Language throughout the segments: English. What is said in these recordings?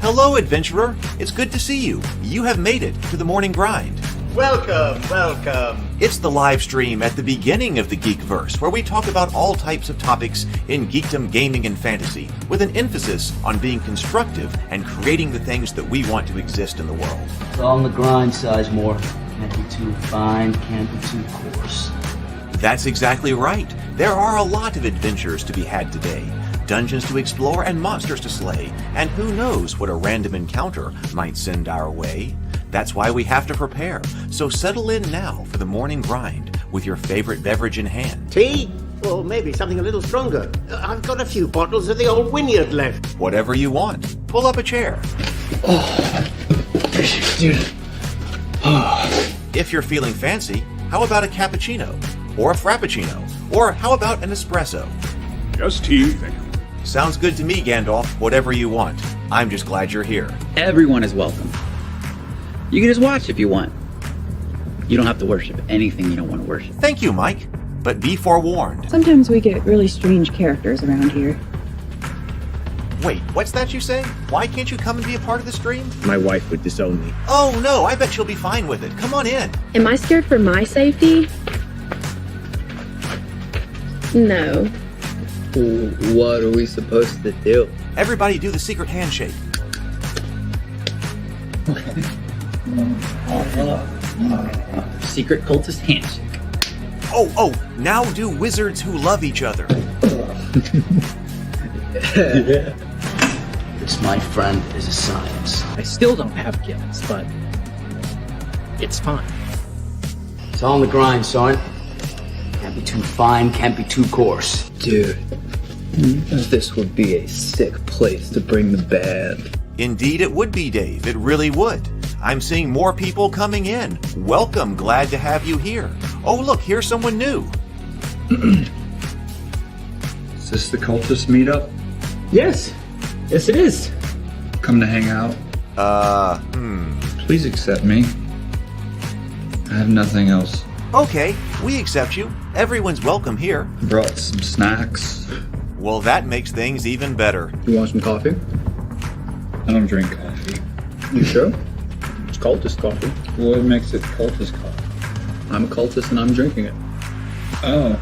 Hello, adventurer. It's good to see you. You have made it to the morning grind. Welcome, welcome. It's the live stream at the beginning of the Geekverse, where we talk about all types of topics in geekdom, gaming, and fantasy, with an emphasis on being constructive and creating the things that we want to exist in the world. It's all on the grind, Sizemore. Can't be too fine, can't be too coarse. That's exactly right. There are a lot of adventures to be had today. Dungeons to explore and monsters to slay, and who knows what a random encounter might send our way. That's why we have to prepare, so settle in now for the morning grind with your favorite beverage in hand. Tea? Or maybe something a little stronger. I've got a few bottles of the old Wynyard left. Whatever you want. Pull up a chair. Dude. If you're feeling fancy, how about a cappuccino? Or a frappuccino? Or how about an espresso? Just tea, thank you. Sounds good to me, Gandalf. Whatever you want. I'm just glad you're here. Everyone is welcome. You can just watch if you want. You don't have to worship anything you don't want to worship. Thank you, Mike. But be forewarned. Sometimes we get really strange characters around here. Wait, what's that you say? Why can't you come and be a part of the stream? My wife would disown me. Oh no, I bet she'll be fine with it. Come on in. Am I scared for my safety? No. What are we supposed to do? Everybody do the secret handshake. Secret cultist handshake. Oh, now do wizards who love each other. This, my friend, is a science. I still don't have gifts, but it's fine. It's all on the grind, son. Can't be too fine, can't be too coarse. Dude, this would be a sick place to bring the band. Indeed it would be, Dave. It really would. I'm seeing more people coming in. Welcome, glad to have you here. Oh, look, here's someone new. Is this the cultist meetup? Yes it is. Come to hang out? Please accept me. I have nothing else. Okay, we accept you. Everyone's welcome here. Brought some snacks. Well, that makes things even better. You want some coffee? I don't drink coffee. You sure? It's cultist coffee. What makes it cultist coffee? I'm a cultist and I'm drinking it. Oh.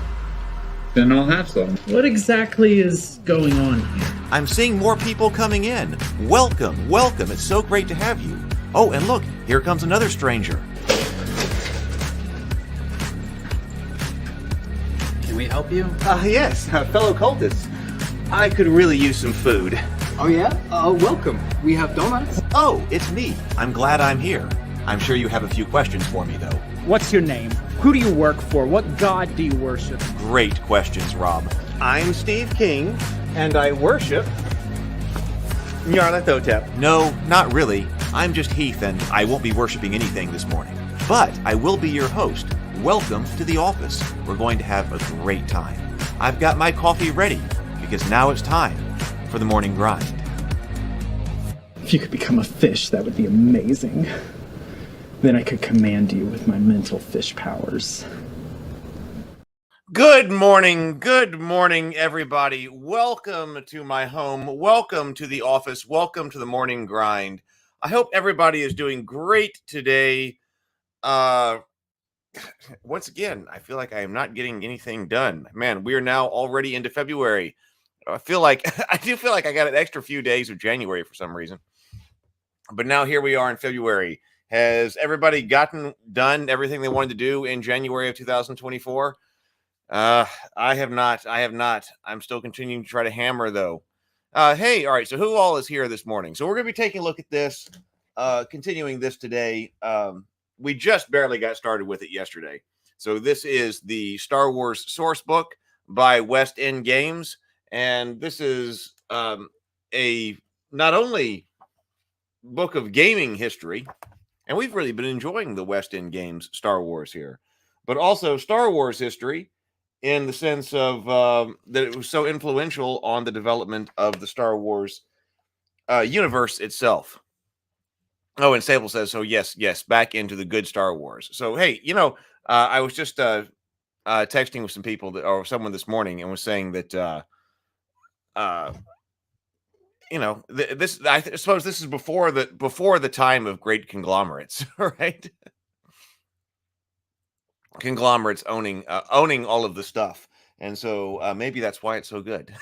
Then I'll have some. What exactly is going on here? I'm seeing more people coming in. Welcome. It's so great to have you. Oh, and look, here comes another stranger. Can we help you? Yes, fellow cultists. I could really use some food. Oh yeah? Welcome. We have donuts. Oh, it's me. I'm glad I'm here. I'm sure you have a few questions for me, though. What's your name? Who do you work for? What god do you worship? Great questions, Rob. I'm Steve King, and I worship Nyarlathotep. No, not really. I'm just Heath, and I won't be worshiping anything this morning. But I will be your host. Welcome to the office. We're going to have a great time. I've got my coffee ready, because now it's time for the morning grind. If you could become a fish, that would be amazing. Then I could command you with my mental fish powers. Good morning, everybody. Welcome to my home. Welcome to the office. Welcome to the morning grind. I hope everybody is doing great today. Once again, I feel like I am not getting anything done. Man, we are now already into February. I do feel like I got an extra few days of January for some reason. But now here we are in February. Has everybody gotten done everything they wanted to do in January of 2024? I have not. I'm still continuing to try to hammer, though. Hey, all right, so who all is here this morning? So we're going to be taking a look at this, continuing this today. We just barely got started with it yesterday. So this is the Star Wars Sourcebook by West End Games. And this is a not only book of gaming history, and we've really been enjoying the West End Games Star Wars here, but also Star Wars history in the sense of that it was so influential on the development of the Star Wars universe itself. Oh, and Sable says, so yes, back into the good Star Wars. So, hey, I was just texting with some people or someone this morning and was saying that you know, I suppose this is before the time of great conglomerates, right? Conglomerates owning all of the stuff, and so maybe that's why it's so good.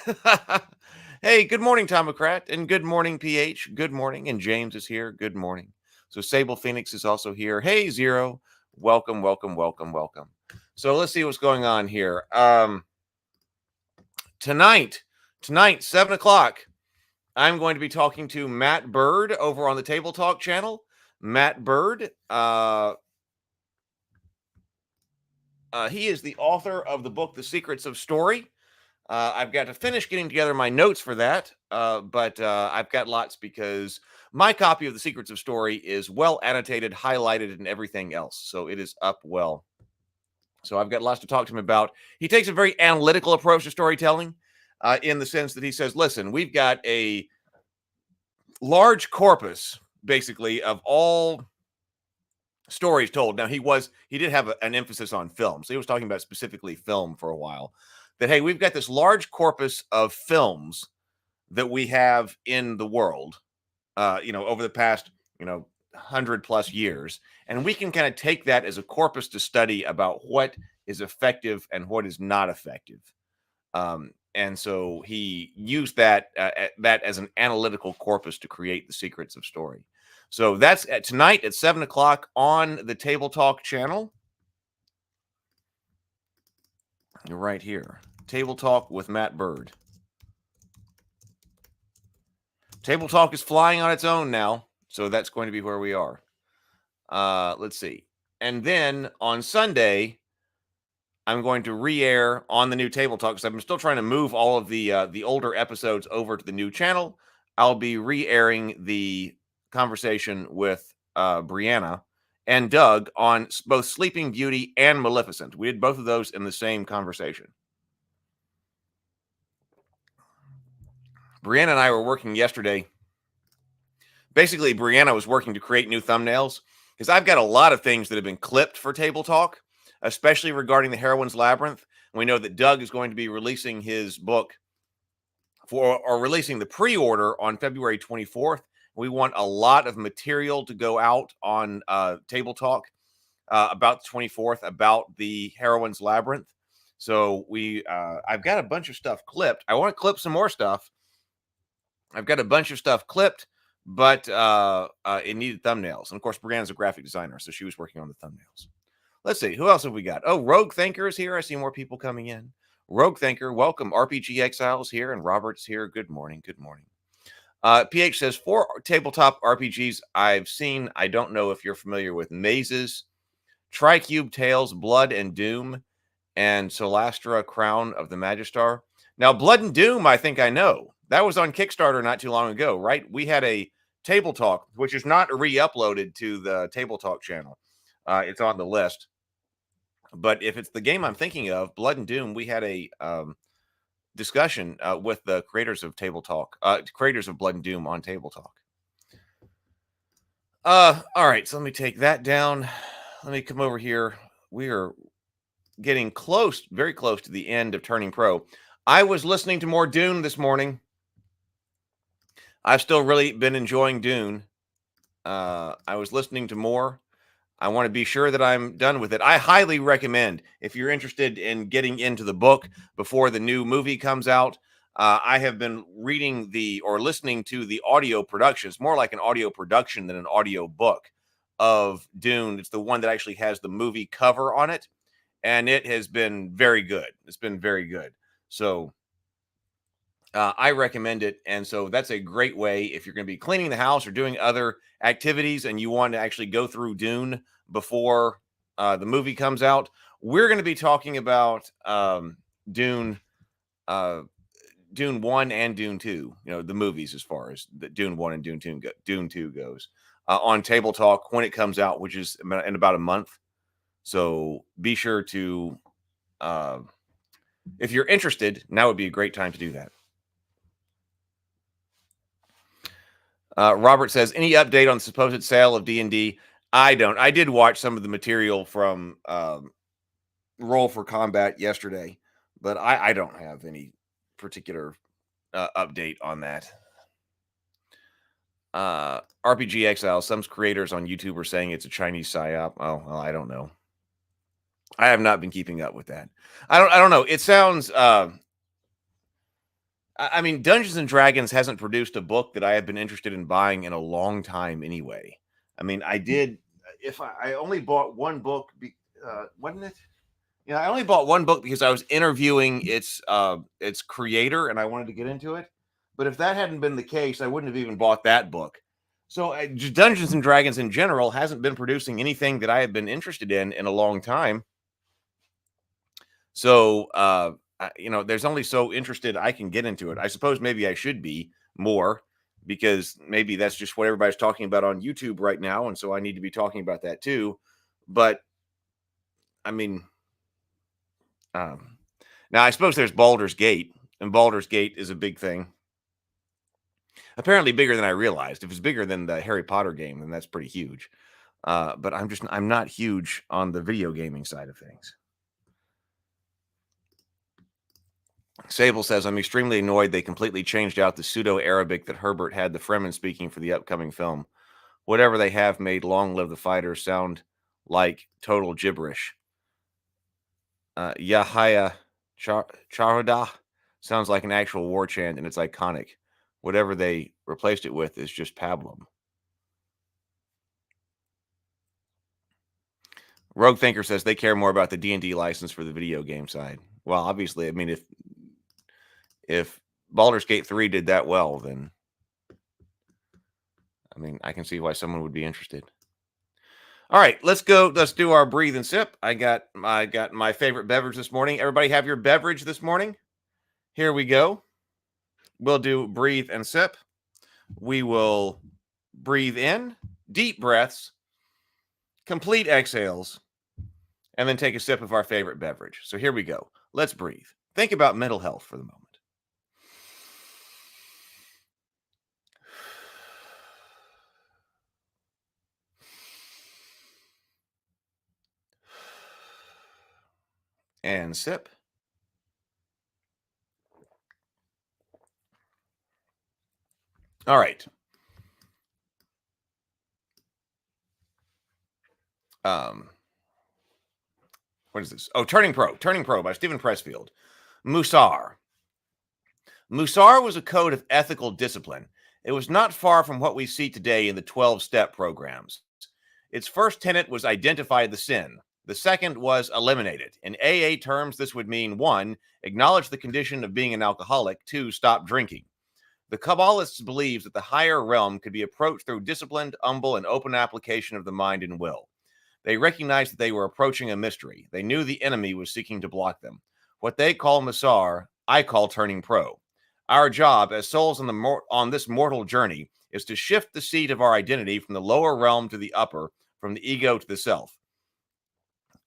Hey, good morning, Tomocrat, and good morning, PH. Good morning, and James is here. Good morning. So Sable Phoenix is also here. Hey, Zero, welcome, welcome, welcome, welcome. So let's see what's going on here. Tonight, 7 o'clock. I'm going to be talking to Matt Bird over on the Table Talk channel. Matt Bird, he is the author of the book, The Secrets of Story. I've got to finish getting together my notes for that, but I've got lots because my copy of The Secrets of Story is well annotated, highlighted, and everything else. So it is up well. So I've got lots to talk to him about. He takes a very analytical approach to storytelling in the sense that he says, listen, we've got a large corpus, basically, of all stories told. Now, he did have an emphasis on film. So he was talking about specifically film for a while. That, hey, we've got this large corpus of films that we have in the world, over the past, 100+ years. And we can kind of take that as a corpus to study about what is effective and what is not effective. And so he used that as an analytical corpus to create The Secrets of Story. So that's tonight at 7 o'clock on the Table Talk channel. You're right here. Table Talk with Matt Bird. Table Talk is flying on its own now, so that's going to be where we are. Let's see. And then on Sunday, I'm going to re-air on the new Table Talk because I'm still trying to move all of the older episodes over to the new channel. I'll be re-airing the conversation with Brianna and Doug on both Sleeping Beauty and Maleficent. We did both of those in the same conversation. Brianna and I were working yesterday. Basically, Brianna was working to create new thumbnails because I've got a lot of things that have been clipped for Table Talk, especially regarding the Heroine's Labyrinth. We know that Doug is going to be releasing his book releasing the pre-order on February 24th. We want a lot of material to go out on Table Talk about the 24th about the Heroine's Labyrinth. So I've got a bunch of stuff clipped. I want to clip some more stuff. I've got a bunch of stuff clipped, but it needed thumbnails. And of course, Brianna's a graphic designer, so she was working on the thumbnails. Let's see. Who else have we got? Oh, Rogue Thinker is here. I see more people coming in. Rogue Thinker, welcome. RPG Exiles here, and Robert's here. Good morning. Good morning. PH says, 4 tabletop RPGs I've seen. I don't know if you're familiar with Mazes, Tricube Tales, Blood and Doom, and Solastra, Crown of the Magistar. Now, Blood and Doom, I think I know. That was on Kickstarter not too long ago, right? We had a Table Talk, which is not re-uploaded to the Table Talk channel. It's on the list. But if it's the game I'm thinking of, Blood and Doom, we had a discussion with the creators of Table Talk, creators of Blood and Doom on Table Talk. All right, so let me take that down. Let me come over here. We are getting close, very close to the end of Turning Pro. I was listening to more Dune this morning. I've still really been enjoying Dune. I was listening to more. I want to be sure that I'm done with it. I highly recommend, if you're interested in getting into the book before the new movie comes out, I have been reading or listening to the audio production. It's more like an audio production than an audio book of Dune. It's the one that actually has the movie cover on it, and it has been very good. It's been very good. So I recommend it. And so that's a great way if you're going to be cleaning the house or doing other activities and you want to actually go through Dune before the movie comes out. We're going to be talking about Dune 1 and Dune 2, the movies as far as the Dune 1 and Dune 2 goes on Table Talk when it comes out, which is in about a month. So be sure to, if you're interested, now would be a great time to do that. Robert says, any update on the supposed sale of D&D? I don't. I did watch some of the material from Roll for Combat yesterday, but I don't have any particular update on that. RPG Exile, some creators on YouTube are saying it's a Chinese psyop. Oh, well, I don't know. I have not been keeping up with that. I don't know. It sounds I mean, Dungeons and Dragons hasn't produced a book that I have been interested in buying in a long time anyway. I mean, I did if I only bought one book wasn't it? Yeah, I only bought one book because I was interviewing its creator and I wanted to get into it. But if that hadn't been the case, I wouldn't have even bought that book. So Dungeons and Dragons in general hasn't been producing anything that I have been interested in a long time. So, there's only so interested I can get into it. I suppose maybe I should be more because maybe that's just what everybody's talking about on YouTube right now. And so I need to be talking about that too. But I mean, now I suppose there's Baldur's Gate, and Baldur's Gate is a big thing. Apparently bigger than I realized. If it's bigger than the Harry Potter game, then that's pretty huge. But I'm not huge on the video gaming side of things. Sable says, I'm extremely annoyed they completely changed out the pseudo-Arabic that Herbert had the Fremen speaking for the upcoming film. Whatever they have made Long Live the Fighters sound like total gibberish. Yahya Charodah sounds like an actual war chant, and it's iconic. Whatever they replaced it with is just pablum. Rogue Thinker says they care more about the D&D license for the video game side. Well, obviously, I mean, if Baldur's Gate 3 did that well, then I mean, I can see why someone would be interested. All right, let's go. Let's do our breathe and sip. I got my favorite beverage this morning. Everybody have your beverage this morning? Here we go. We'll do breathe and sip. We will breathe in, deep breaths, complete exhales, and then take a sip of our favorite beverage. So here we go. Let's breathe. Think about mental health for the moment. And sip. All right. What is this? Oh, Turning Pro by Stephen Pressfield. Musar. Musar was a code of ethical discipline. It was not far from what we see today in the 12-step programs. Its first tenet was identify the sin. The second was eliminate it. In AA terms, this would mean 1, acknowledge the condition of being an alcoholic, 2, stop drinking. The Kabbalists believed that the higher realm could be approached through disciplined, humble, and open application of the mind and will. They recognized that they were approaching a mystery. They knew the enemy was seeking to block them. What they call Musar, I call turning pro. Our job as souls on this mortal journey is to shift the seat of our identity from the lower realm to the upper, from the ego to the self.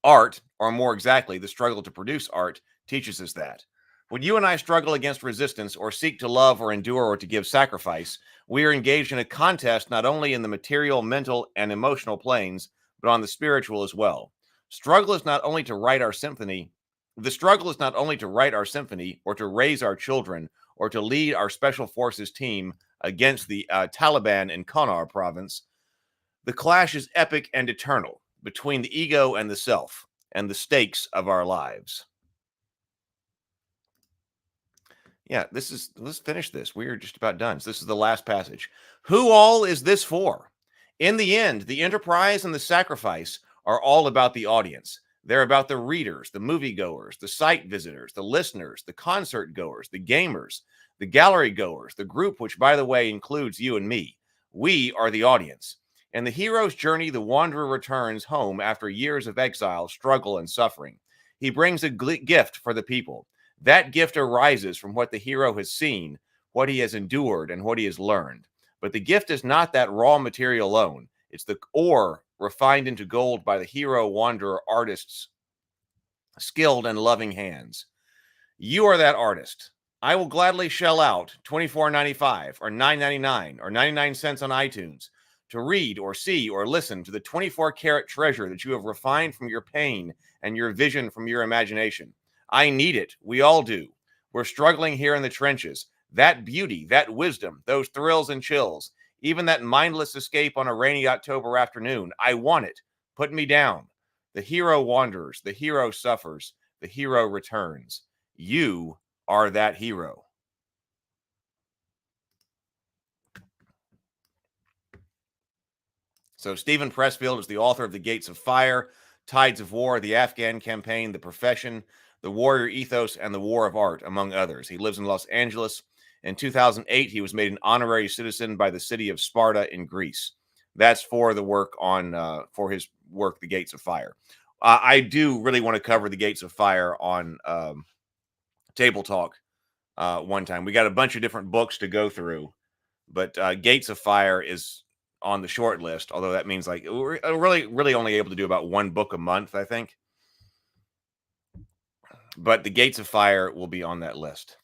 Art, or more exactly, the struggle to produce art, teaches us that. When you and I struggle against resistance or seek to love or endure or to give sacrifice, we are engaged in a contest not only in the material, mental, and emotional planes, but on the spiritual as well. The struggle is not only to write our symphony or to raise our children or to lead our special forces team against the Taliban in Kunar province. The clash is epic and eternal between the ego and the self and the stakes of our lives. Yeah, let's finish this. We are just about done. So this is the last passage. Who all is this for? In the end, the enterprise and the sacrifice are all about the audience. They're about the readers, the moviegoers, the site visitors, the listeners, the concert goers, the gamers, the gallery goers, the group, which, by the way, includes you and me. We are the audience. In the hero's journey, the wanderer returns home after years of exile, struggle, and suffering. He brings a gift for the people. That gift arises from what the hero has seen, what he has endured, and what he has learned. But the gift is not that raw material alone. It's the ore refined into gold by the hero, wanderer, artist's skilled and loving hands. You are that artist. I will gladly shell out $24.95 or $9.99 or 99 cents on iTunes to read or see or listen to the 24-karat treasure that you have refined from your pain and your vision from your imagination. I need it. We all do. We're struggling here in the trenches. That beauty, that wisdom, those thrills and chills, Even that mindless escape on a rainy October afternoon. I want it. Put me down. The hero wanders. The hero suffers. The hero returns. You are that hero. So Stephen Pressfield is the author of The Gates of Fire, Tides of War, The Afghan Campaign, The Profession, The Warrior Ethos, and The War of Art, among others. He lives in Los Angeles. In 2008, he was made an honorary citizen by the city of Sparta in Greece. That's for the work on, for his work, The Gates of Fire. I do really want to cover The Gates of Fire on Table Talk one time. We got a bunch of different books to go through, but Gates of Fire is on the short list, although that means like we're really only able to do about one book a month, I think. But The Gates of Fire will be on that list.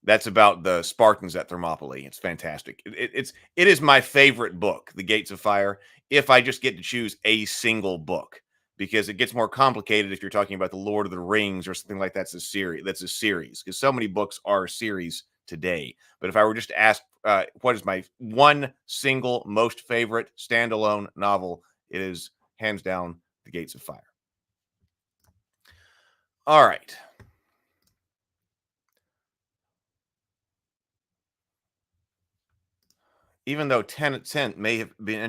That's about the Spartans at Thermopylae. It's fantastic. It is my favorite book, The Gates of Fire, if I just get to choose a single book, because it gets more complicated if you're talking about the Lord of the Rings or something like that's a series. That's a series, because so many books are series today. But if I were just to ask what is my one single most favorite standalone novel, it is hands down The Gates of Fire. All right. Even though Tencent may have been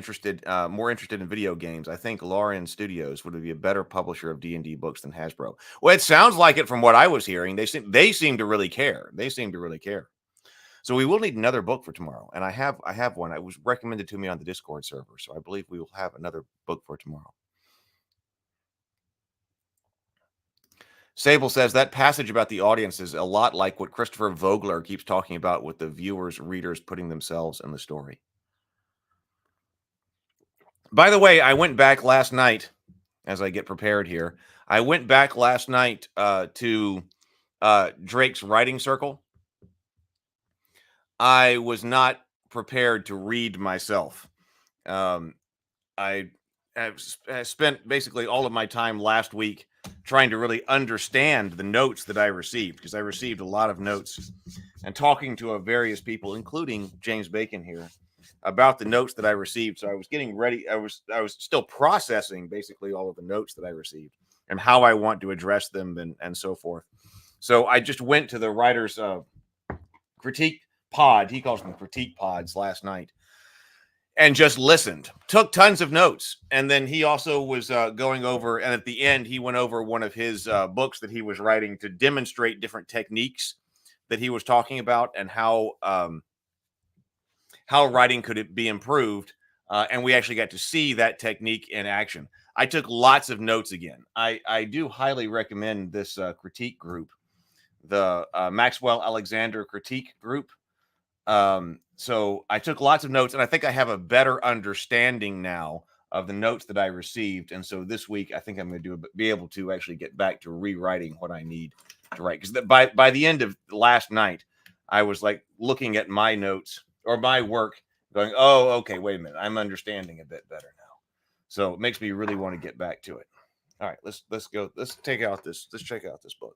more interested in video games, I think Larian Studios would be a better publisher of D&D books than Hasbro. Well, it sounds like it from what I was hearing. They seem to really care. They seem to really care. So we will need another book for tomorrow, and I have one. It was recommended to me on the Discord server, so I believe we will have another book for tomorrow. Sable says that passage about the audience is a lot like what Christopher Vogler keeps talking about with the viewers, readers putting themselves in the story. By the way, I went back last night as I get prepared here. I went back last night to Drake's writing circle. I was not prepared to read myself. I have spent basically all of my time last week trying to really understand the notes that I received, because I received a lot of notes, and talking to various people, including James Bacon here, about the notes that I received. So I was getting ready. I was still processing basically all of the notes that I received and how I want to address them and so forth. So I just went to the writer's critique pod. He calls them critique pods last night. And just listened, took tons of notes. And then he also was going over, and at the end, he went over one of his books that he was writing to demonstrate different techniques that he was talking about and how writing could be improved. And we actually got to see that technique in action. I took lots of notes again. I do highly recommend this critique group, the Maxwell Alexander critique group. So I took lots of notes, and I think I have a better understanding now of the notes that I received. And so this week, I think I'm going to be able to actually get back to rewriting what I need to write. Because by the end of last night, I was like looking at my notes or my work going, oh, okay, wait a minute. I'm understanding a bit better now. So it makes me really want to get back to it. All right, let's go. Let's check out this book.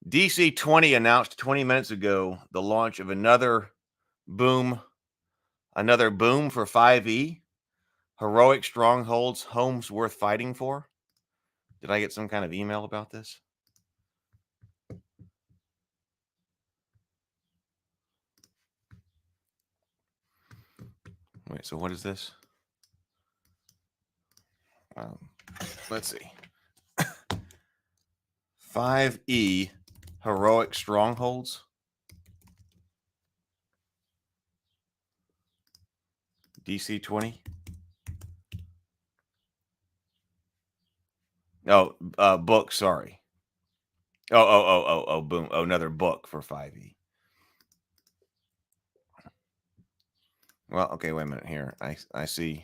DC 20 announced 20 minutes ago the launch of another boom for 5e. Heroic strongholds, homes worth fighting for. Did I get some kind of email about this? Wait, so what is this? Let's see. 5e Heroic strongholds. DC 20. Oh, book, sorry. Oh, boom. Oh, another book for 5e. Well, okay, wait a minute here. I see.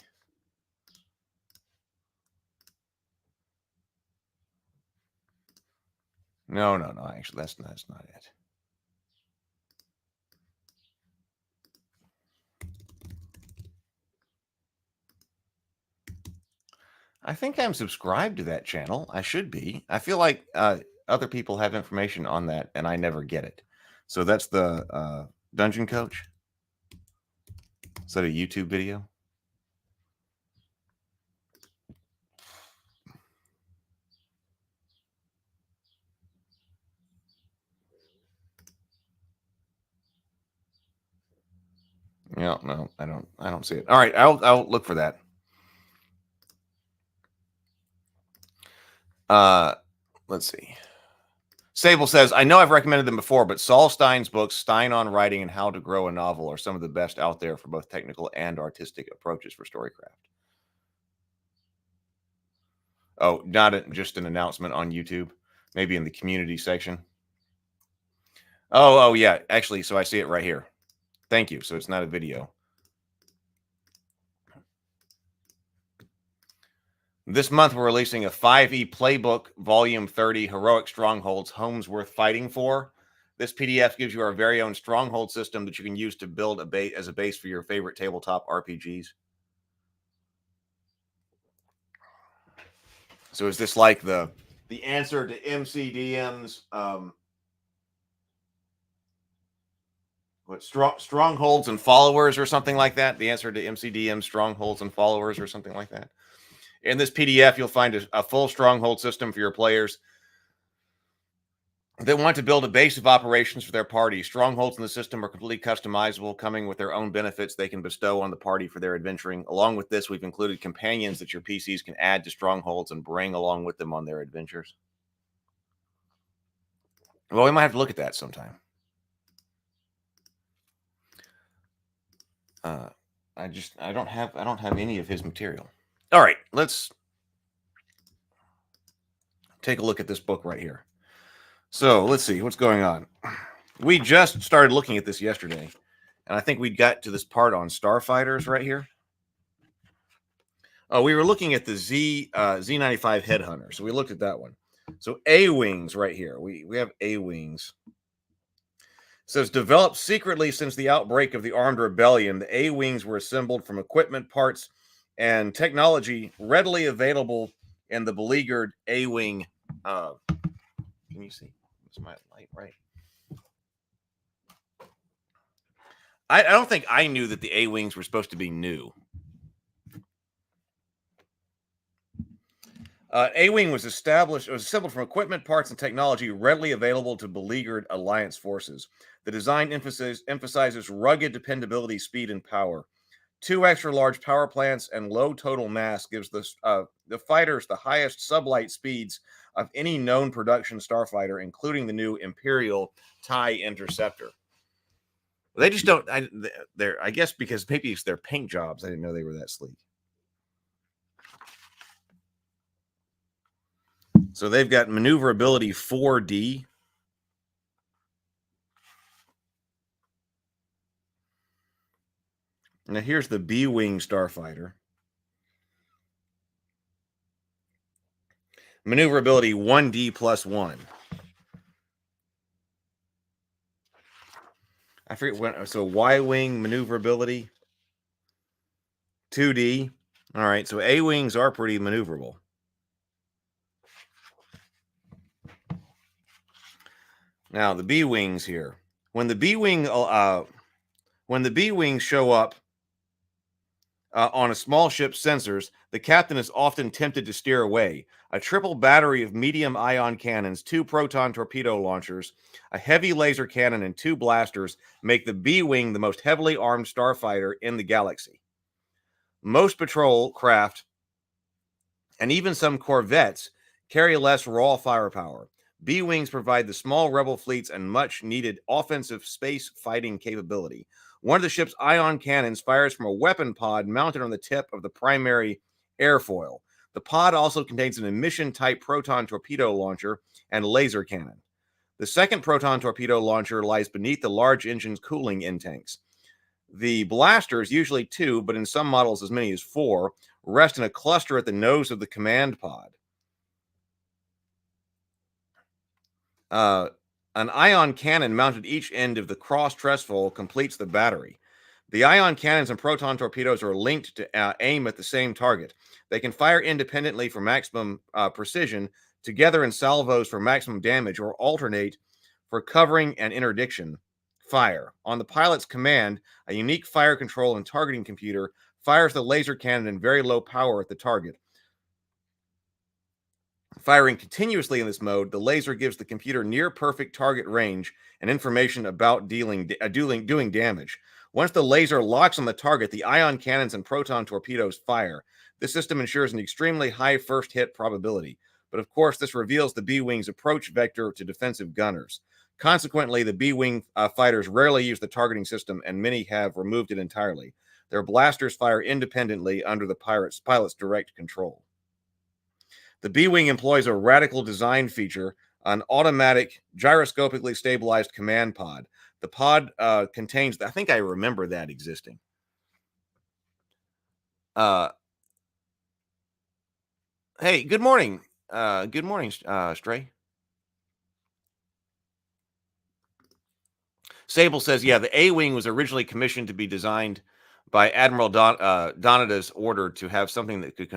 No. Actually, that's not it. I think I'm subscribed to that channel. I should be. I feel like other people have information on that, and I never get it. So that's the Dungeon Coach. Is that a YouTube video? Yeah, no, I don't see it. All right, I'll look for that. Let's see. Sable says, I know I've recommended them before, but Saul Stein's books, Stein on Writing and How to Grow a Novel, are some of the best out there for both technical and artistic approaches for storycraft. Oh, not just an announcement on YouTube, maybe in the community section. Oh, yeah. Actually, so I see it right here. Thank you. So it's not a video. This month, we're releasing a 5e playbook, volume 30, Heroic Strongholds, Homes Worth Fighting For. This PDF gives you our very own stronghold system that you can use to build as a base for your favorite tabletop RPGs. So is this like the answer to MCDM's strongholds and followers or something like that? The answer to MCDM strongholds and followers or something like that. In this PDF, you'll find a full stronghold system for your players that want to build a base of operations for their party. Strongholds in the system are completely customizable, coming with their own benefits they can bestow on the party for their adventuring. Along with this, we've included companions that your PCs can add to strongholds and bring along with them on their adventures. Well, we might have to look at that sometime. I don't have any of his material. All right, let's take a look at this book right here. So let's see what's going on. We just started looking at this yesterday, and I think we got to this part on starfighters right here. Oh, we were looking at the Z95 Headhunter, so we looked at that one. So A-Wings right here. We have A-Wings. It says, developed secretly since the outbreak of the armed rebellion, the A-Wings were assembled from equipment, parts, and technology readily available in the beleaguered A-Wing. Can you see? Is my light right? I don't think I knew that the A-Wings were supposed to be new. A-Wing was assembled from equipment, parts, and technology readily available to beleaguered Alliance forces. The design emphasizes rugged dependability, speed, and power. 2 extra large power plants and low total mass gives the fighters the highest sublight speeds of any known production starfighter, including the new Imperial TIE Interceptor. They just don't. I guess because maybe it's their paint jobs. I didn't know they were that sleek. So they've got maneuverability 4D. Now here's the B-Wing starfighter. Maneuverability 1D plus 1. I forget when. So Y-Wing maneuverability 2D. All right. So A-Wings are pretty maneuverable. Now the B-Wings here. When the B-Wings show up on a small ship's sensors, the captain is often tempted to steer away. A triple battery of medium ion cannons, 2 proton torpedo launchers, a heavy laser cannon, and 2 blasters make the B-Wing the most heavily armed starfighter in the galaxy. Most patrol craft and even some corvettes carry less raw firepower. B-Wings provide the small rebel fleets and much-needed offensive space fighting capability. One of the ship's ion cannons fires from a weapon pod mounted on the tip of the primary airfoil. The pod also contains an emission-type proton torpedo launcher and laser cannon. The second proton torpedo launcher lies beneath the large engine's cooling intakes. The blasters, usually 2, but in some models as many as 4, rest in a cluster at the nose of the command pod. An ion cannon mounted each end of the cross trefoil completes the battery. The ion cannons and proton torpedoes are linked to aim at the same target. They can fire independently for maximum precision, together in salvos for maximum damage, or alternate for covering and interdiction fire. On the pilot's command, a unique fire control and targeting computer fires the laser cannon in very low power at the target. Firing continuously in this mode, the laser gives the computer near perfect target range and information about doing damage. Once the laser locks on the target, the ion cannons and proton torpedoes fire. This system ensures an extremely high first hit probability. But of course, this reveals the B-Wing's approach vector to defensive gunners. Consequently, the B-Wing fighters rarely use the targeting system, and many have removed it entirely. Their blasters fire independently under the pilot's direct control. The B-Wing employs a radical design feature, an automatic, gyroscopically stabilized command pod. The pod contains, I think I remember that existing. Hey, good morning. Good morning, Stray. Sable says, yeah, the A-Wing was originally commissioned to be designed by Admiral Donata's order to have something that could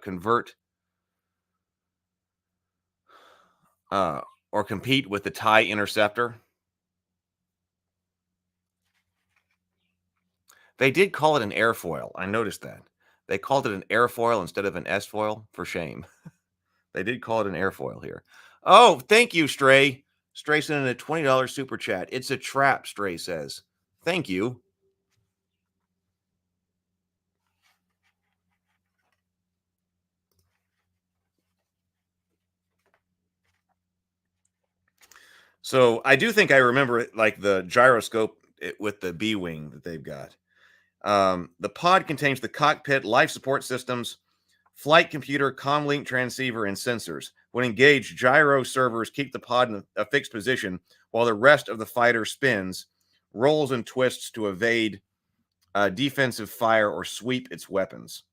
convert or compete with the TIE Interceptor. They did call it an airfoil. I noticed that. They called it an airfoil instead of an S-foil. For shame. They did call it an airfoil here. Oh, thank you, Stray. Stray sent in a $20 super chat. It's a trap, Stray says. Thank you. So I do think I remember it, like the gyroscope with the B-Wing that they've got. The pod contains the cockpit, life support systems, flight computer, comlink transceiver, and sensors. When engaged, gyro servers keep the pod in a fixed position while the rest of the fighter spins, rolls, and twists to evade defensive fire or sweep its weapons.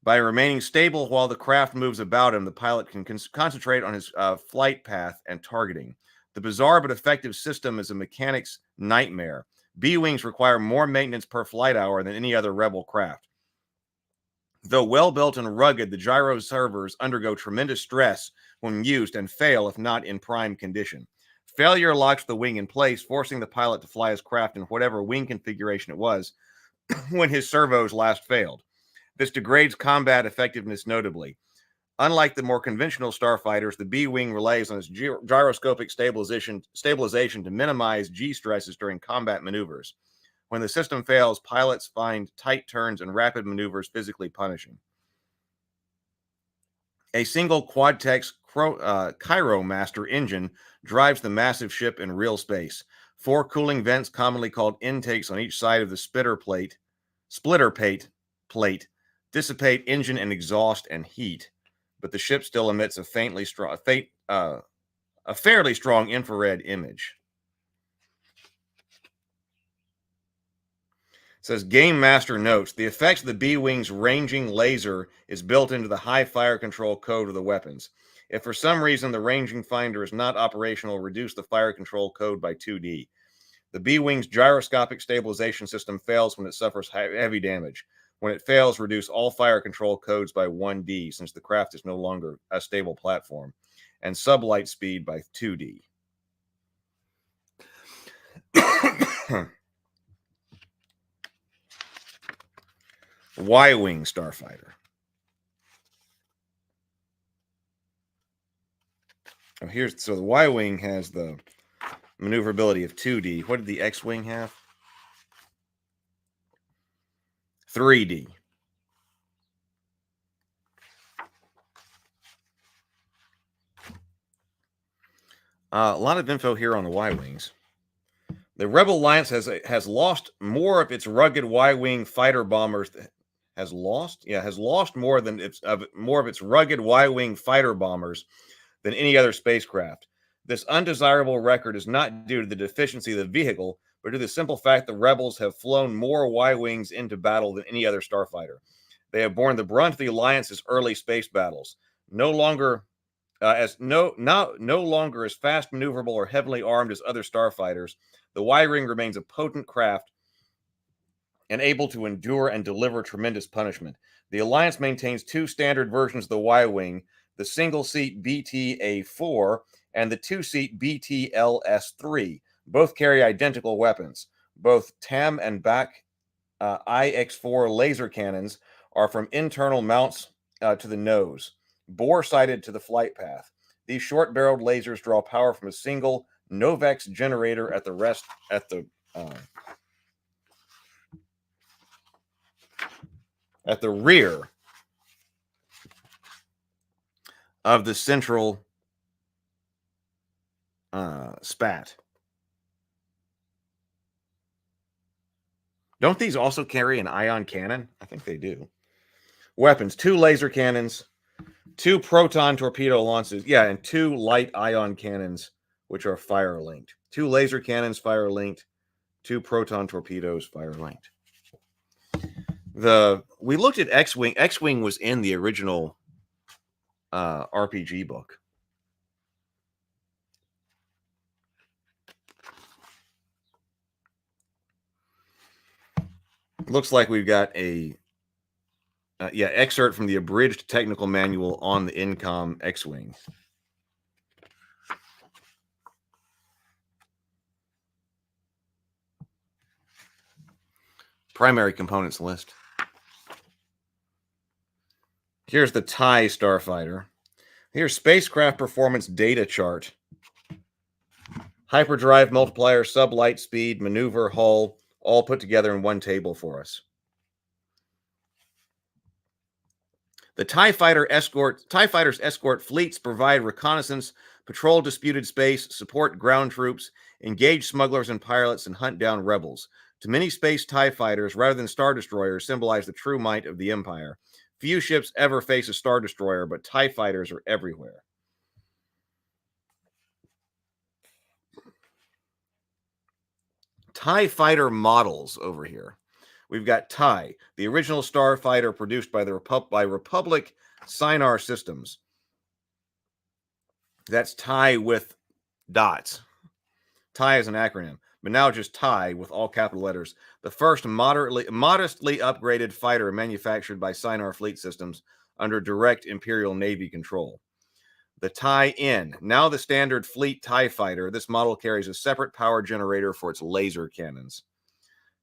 By remaining stable while the craft moves about him, the pilot can concentrate on his flight path and targeting. The bizarre but effective system is a mechanic's nightmare. B-Wings require more maintenance per flight hour than any other Rebel craft. Though well-built and rugged, the gyro servers undergo tremendous stress when used and fail if not in prime condition. Failure locks the wing in place, forcing the pilot to fly his craft in whatever wing configuration it was when his servos last failed. This degrades combat effectiveness notably. Unlike the more conventional starfighters, the B-Wing relies on its gyroscopic stabilization to minimize G-stresses during combat maneuvers. When the system fails, pilots find tight turns and rapid maneuvers physically punishing. A single Quadtex Chiromaster engine drives the massive ship in real space. 4 cooling vents, commonly called intakes, on each side of the splitter plate dissipate engine and exhaust and heat, but the ship still emits a fairly strong infrared image. It says, Game Master notes, the effects of the B-Wing's ranging laser is built into the high fire control code of the weapons. If for some reason the ranging finder is not operational, reduce the fire control code by 2D. The B-Wing's gyroscopic stabilization system fails when it suffers heavy damage. When it fails, reduce all fire control codes by 1D, since the craft is no longer a stable platform, and sublight speed by 2D. Y-Wing Starfighter. So the Y-Wing has the maneuverability of 2D. What did the X-Wing have? 3D. A lot of info here on the Y-Wings. The Rebel Alliance has lost more of its rugged Y-Wing fighter bombers. Has lost more of its rugged Y-Wing fighter bombers than any other spacecraft. This undesirable record is not due to the deficiency of the vehicle, but to the simple fact the Rebels have flown more Y-Wings into battle than any other starfighter. They have borne the brunt of the Alliance's early space battles. No longer as fast maneuverable or heavily armed as other starfighters, the Y-Wing remains a potent craft and able to endure and deliver tremendous punishment. The Alliance maintains 2 standard versions of the Y-Wing, the single-seat BTA-4 and the two-seat BTLS-3. Both carry identical weapons. Both TAM and BAC IX-4 laser cannons are from internal mounts to the nose, bore-sighted to the flight path. These short-barreled lasers draw power from a single Novex generator at the rear of the central spat. Don't these also carry an ion cannon? I think they do. Weapons: 2 laser cannons, 2 proton torpedo launches, and 2 light ion cannons, which are fire linked. 2 laser cannons, fire linked. 2 proton torpedoes, fire linked. We looked at X-Wing. X-Wing was in the original RPG book. Looks like we've got a excerpt from the abridged technical manual on the Incom X-Wing. Primary components list. Here's the TIE Starfighter. Here's spacecraft performance data chart. Hyperdrive, multiplier, sublight speed, maneuver, hull, all put together in one table for us. The TIE Fighters escort fleets provide reconnaissance, patrol disputed space, support ground troops, engage smugglers and pirates, and hunt down rebels. To many space TIE fighters, rather than Star Destroyers, symbolize the true might of the Empire. Few ships ever face a Star Destroyer, but TIE fighters are everywhere. TIE fighter models over here. We've got TIE, the original starfighter produced by Republic Sinar Systems. That's TIE with dots. TIE is an acronym, but now just TIE with all capital letters. The first modestly upgraded fighter manufactured by Sinar Fleet Systems under direct Imperial Navy control. The TIE-N, now the standard fleet TIE fighter. This model carries a separate power generator for its laser cannons.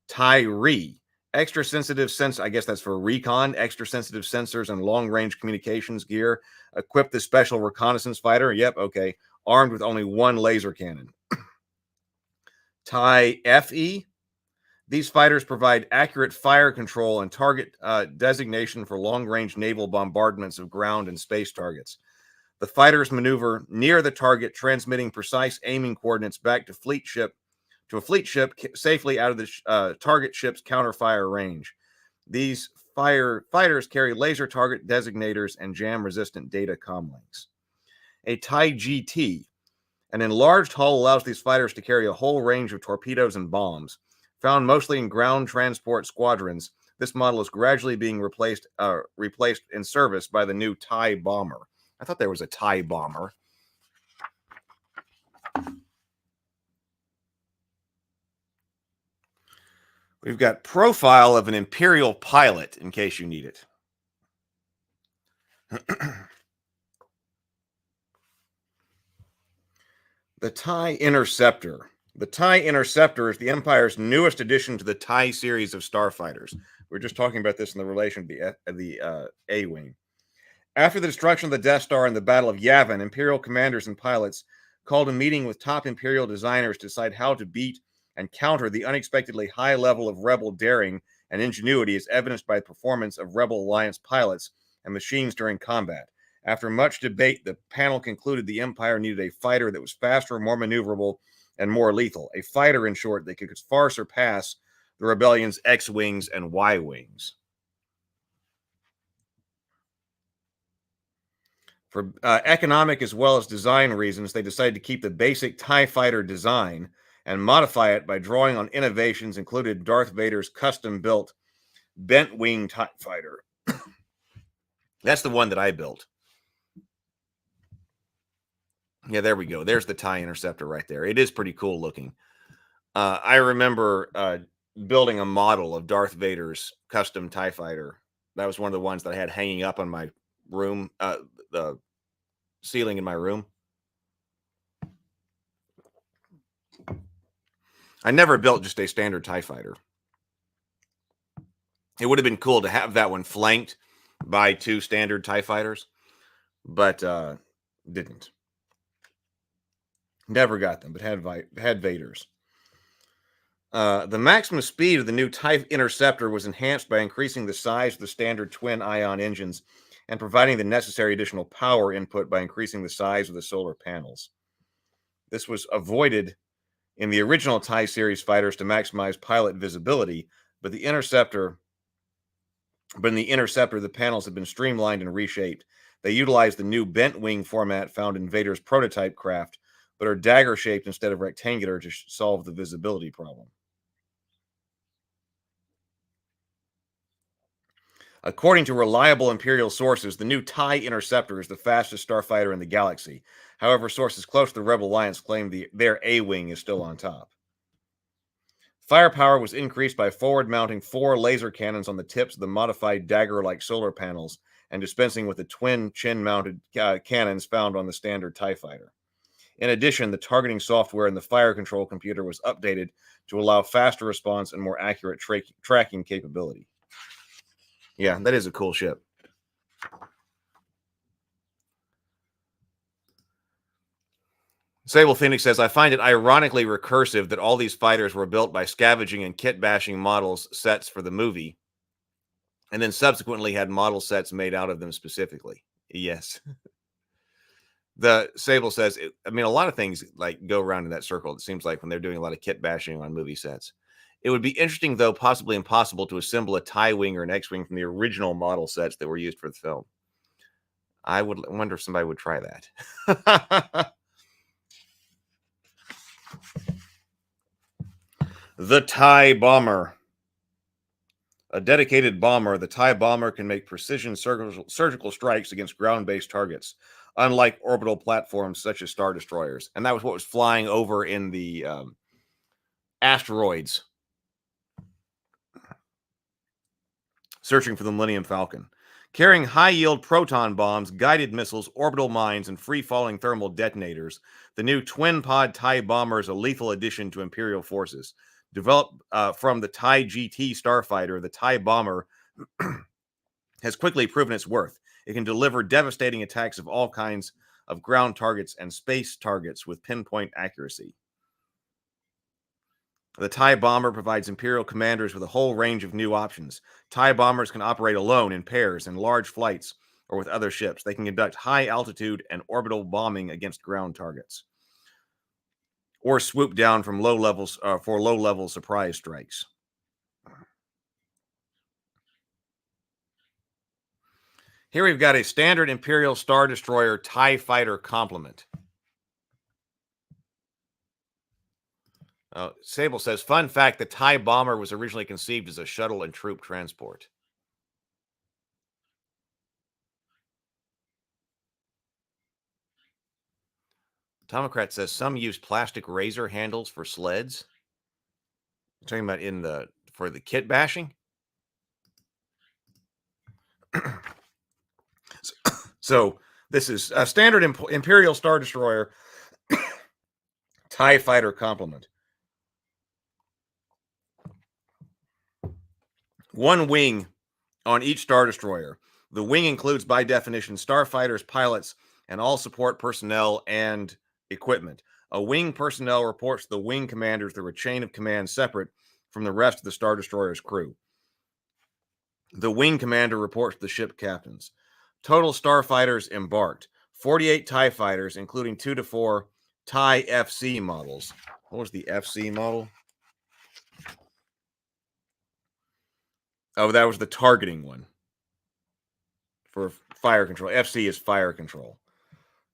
TIE-Re, extra sensitive I guess that's for recon, extra sensitive sensors and long range communications gear. Equipped the special reconnaissance fighter. Yep, okay. Armed with only 1 laser cannon. TIE-FE. These fighters provide accurate fire control and target designation for long range naval bombardments of ground and space targets. The fighters maneuver near the target, transmitting precise aiming coordinates back to a fleet ship safely out of the target ship's counterfire range. These fighters carry laser target designators and jam-resistant data comlinks. A TIE GT, an enlarged hull, allows these fighters to carry a whole range of torpedoes and bombs. Found mostly in ground transport squadrons, this model is gradually being replaced in service by the new TIE bomber. I thought there was a TIE bomber. We've got profile of an Imperial pilot, in case you need it. The TIE Interceptor. The TIE Interceptor is the Empire's newest addition to the TIE series of starfighters. We were just talking about this in the relation to the A-Wing. After the destruction of the Death Star in the Battle of Yavin, Imperial commanders and pilots called a meeting with top Imperial designers to decide how to beat and counter the unexpectedly high level of Rebel daring and ingenuity as evidenced by the performance of Rebel Alliance pilots and machines during combat. After much debate, the panel concluded the Empire needed a fighter that was faster, more maneuverable, and more lethal. A fighter, in short, that could far surpass the Rebellion's X-Wings and Y-Wings. For economic as well as design reasons, they decided to keep the basic TIE fighter design and modify it by drawing on innovations included Darth Vader's custom-built bent-wing TIE fighter. That's the one that I built. Yeah, there we go. There's the TIE Interceptor right there. It is pretty cool looking. I remember building a model of Darth Vader's custom TIE fighter. That was one of the ones that I had hanging up on my room, the ceiling in my room. I never built just a standard TIE fighter. It would have been cool to have that one flanked by 2 standard TIE fighters, but didn't. Never got them, but had Vader's. The maximum speed of the new TIE Interceptor was enhanced by increasing the size of the standard twin-ion engines and providing the necessary additional power input by increasing the size of the solar panels. This was avoided in the original TIE series fighters to maximize pilot visibility, but in the Interceptor, the panels have been streamlined and reshaped. They utilize the new bent wing format found in Vader's prototype craft, but are dagger-shaped instead of rectangular to solve the visibility problem. According to reliable Imperial sources, the new TIE Interceptor is the fastest starfighter in the galaxy. However, sources close to the Rebel Alliance claim their A-wing is still on top. Firepower was increased by forward-mounting 4 laser cannons on the tips of the modified dagger-like solar panels and dispensing with the twin chin-mounted cannons found on the standard TIE fighter. In addition, the targeting software in the fire control computer was updated to allow faster response and more accurate tracking capability. Yeah, that is a cool ship. Sable Phoenix says, I find it ironically recursive that all these fighters were built by scavenging and kit bashing models sets for the movie, and then subsequently had model sets made out of them specifically. Yes. The Sable says, a lot of things like go around in that circle. It seems like when they're doing a lot of kit bashing on movie sets. It would be interesting, though possibly impossible, to assemble a TIE wing or an X-wing from the original model sets that were used for the film. I would wonder if somebody would try that. The TIE Bomber. A dedicated bomber, the TIE Bomber can make precision surgical strikes against ground-based targets, unlike orbital platforms such as Star Destroyers. And that was what was flying over in the asteroids, searching for the Millennium Falcon. Carrying high-yield proton bombs, guided missiles, orbital mines, and free-falling thermal detonators, the new twin-pod TIE Bomber is a lethal addition to Imperial forces. Developed from the TIE GT starfighter, the TIE Bomber has quickly proven its worth. It can deliver devastating attacks of all kinds of ground targets and space targets with pinpoint accuracy. The TIE Bomber provides Imperial commanders with a whole range of new options. TIE Bombers can operate alone, in pairs, in large flights, or with other ships. They can conduct high-altitude and orbital bombing against ground targets, or swoop down from low levels for low-level surprise strikes. Here we've got a standard Imperial Star Destroyer TIE Fighter complement. Sable says, fun fact, the TIE Bomber was originally conceived as a shuttle and troop transport. Tomocrat says, some use plastic razor handles for sleds. You're talking about for the kit bashing? So this is a standard Imperial Star Destroyer TIE Fighter complement. One wing on each Star Destroyer. The wing includes, by definition, starfighters, pilots, and all support personnel and equipment. A wing personnel reports to the wing commanders through a chain of command separate from the rest of the Star Destroyer's crew. The wing commander reports to the ship captains. Total starfighters embarked: 48 TIE fighters, including 2 to 4 TIE FC models. What was the FC model? Oh, that was the targeting one for fire control. FC is fire control.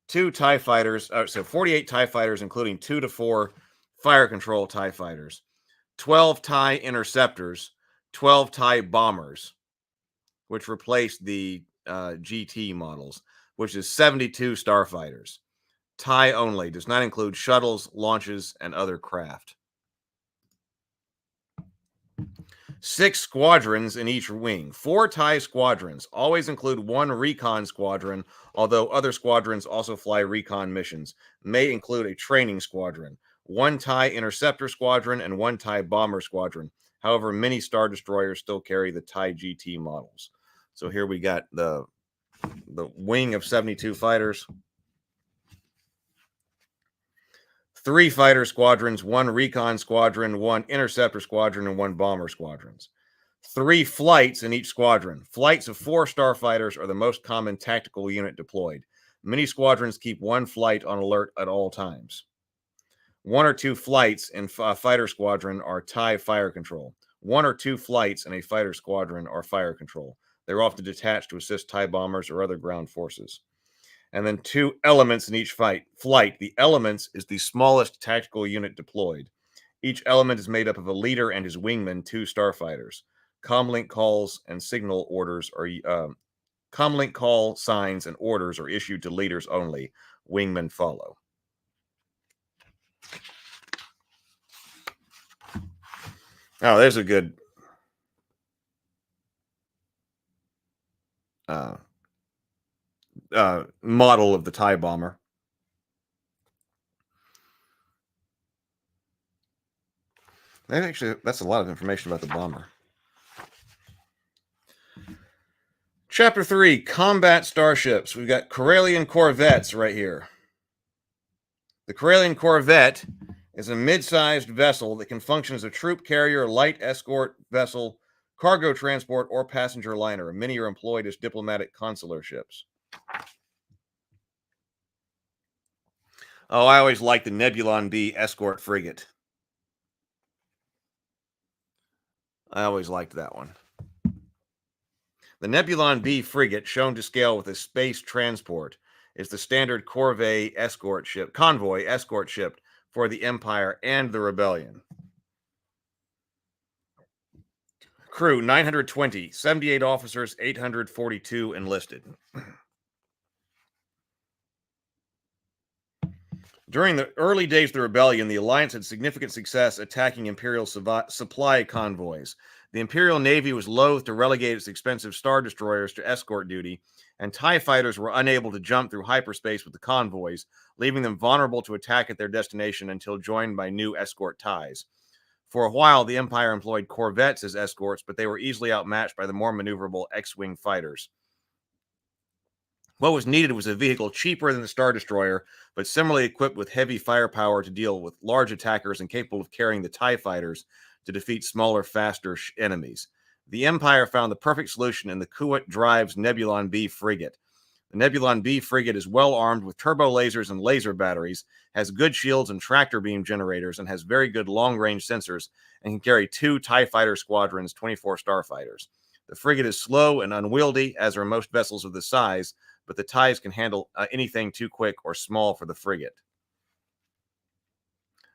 2 TIE fighters, so 48 TIE fighters, including 2 to 4 fire control TIE fighters, 12 TIE interceptors, 12 TIE bombers, which replaced the GT models, which is 72 starfighters. TIE only, does not include shuttles, launches, and other craft. 6 squadrons in each wing. 4 TIE squadrons always include 1 recon squadron, although other squadrons also fly recon missions. May include a training squadron. 1 TIE Interceptor Squadron, and 1 TIE Bomber Squadron. However, many Star Destroyers still carry the TIE GT models. So here we got the wing of 72 fighters. 3 fighter squadrons, 1 recon squadron, 1 interceptor squadron, and 1 bomber squadrons. 3 flights in each squadron. Flights of 4 starfighters are the most common tactical unit deployed. Many squadrons keep 1 flight on alert at all times. 1 or 2 flights in a fighter squadron are TIE fire control. 1 or 2 flights in a fighter squadron are fire control. They're often detached to assist TIE bombers or other ground forces. And then 2 elements in each flight. The elements is the smallest tactical unit deployed. Each element is made up of a leader and his wingman, 2 starfighters. Comlink calls and signal orders are comlink call signs and orders are issued to leaders only. Wingmen follow. Oh, there's a good model of the TIE bomber. That's a lot of information about the bomber. Chapter 3, Combat Starships. We've got Corellian Corvettes right here. The Corellian Corvette is a mid-sized vessel that can function as a troop carrier, light escort vessel, cargo transport, or passenger liner. Many are employed as diplomatic consular ships. Oh, I always liked the Nebulon B escort frigate. I always liked that one. The Nebulon B frigate, shown to scale with a space transport, is the standard convoy escort ship for the Empire and the Rebellion. Crew 920, 78 officers, 842 enlisted. During the early days of the Rebellion, the Alliance had significant success attacking Imperial supply convoys. The Imperial Navy was loath to relegate its expensive Star Destroyers to escort duty, and TIE fighters were unable to jump through hyperspace with the convoys, leaving them vulnerable to attack at their destination until joined by new escort TIEs. For a while, the Empire employed corvettes as escorts, but they were easily outmatched by the more maneuverable X-Wing fighters. What was needed was a vehicle cheaper than the Star Destroyer, but similarly equipped with heavy firepower to deal with large attackers and capable of carrying the TIE fighters to defeat smaller, faster enemies. The Empire found the perfect solution in the Kuat Drives Nebulon B frigate. The Nebulon B frigate is well armed with turbo lasers and laser batteries, has good shields and tractor beam generators, and has very good long-range sensors, and can carry 2 TIE fighter squadrons, 24 starfighters. The frigate is slow and unwieldy, as are most vessels of this size, but the TIEs can handle anything too quick or small for the frigate.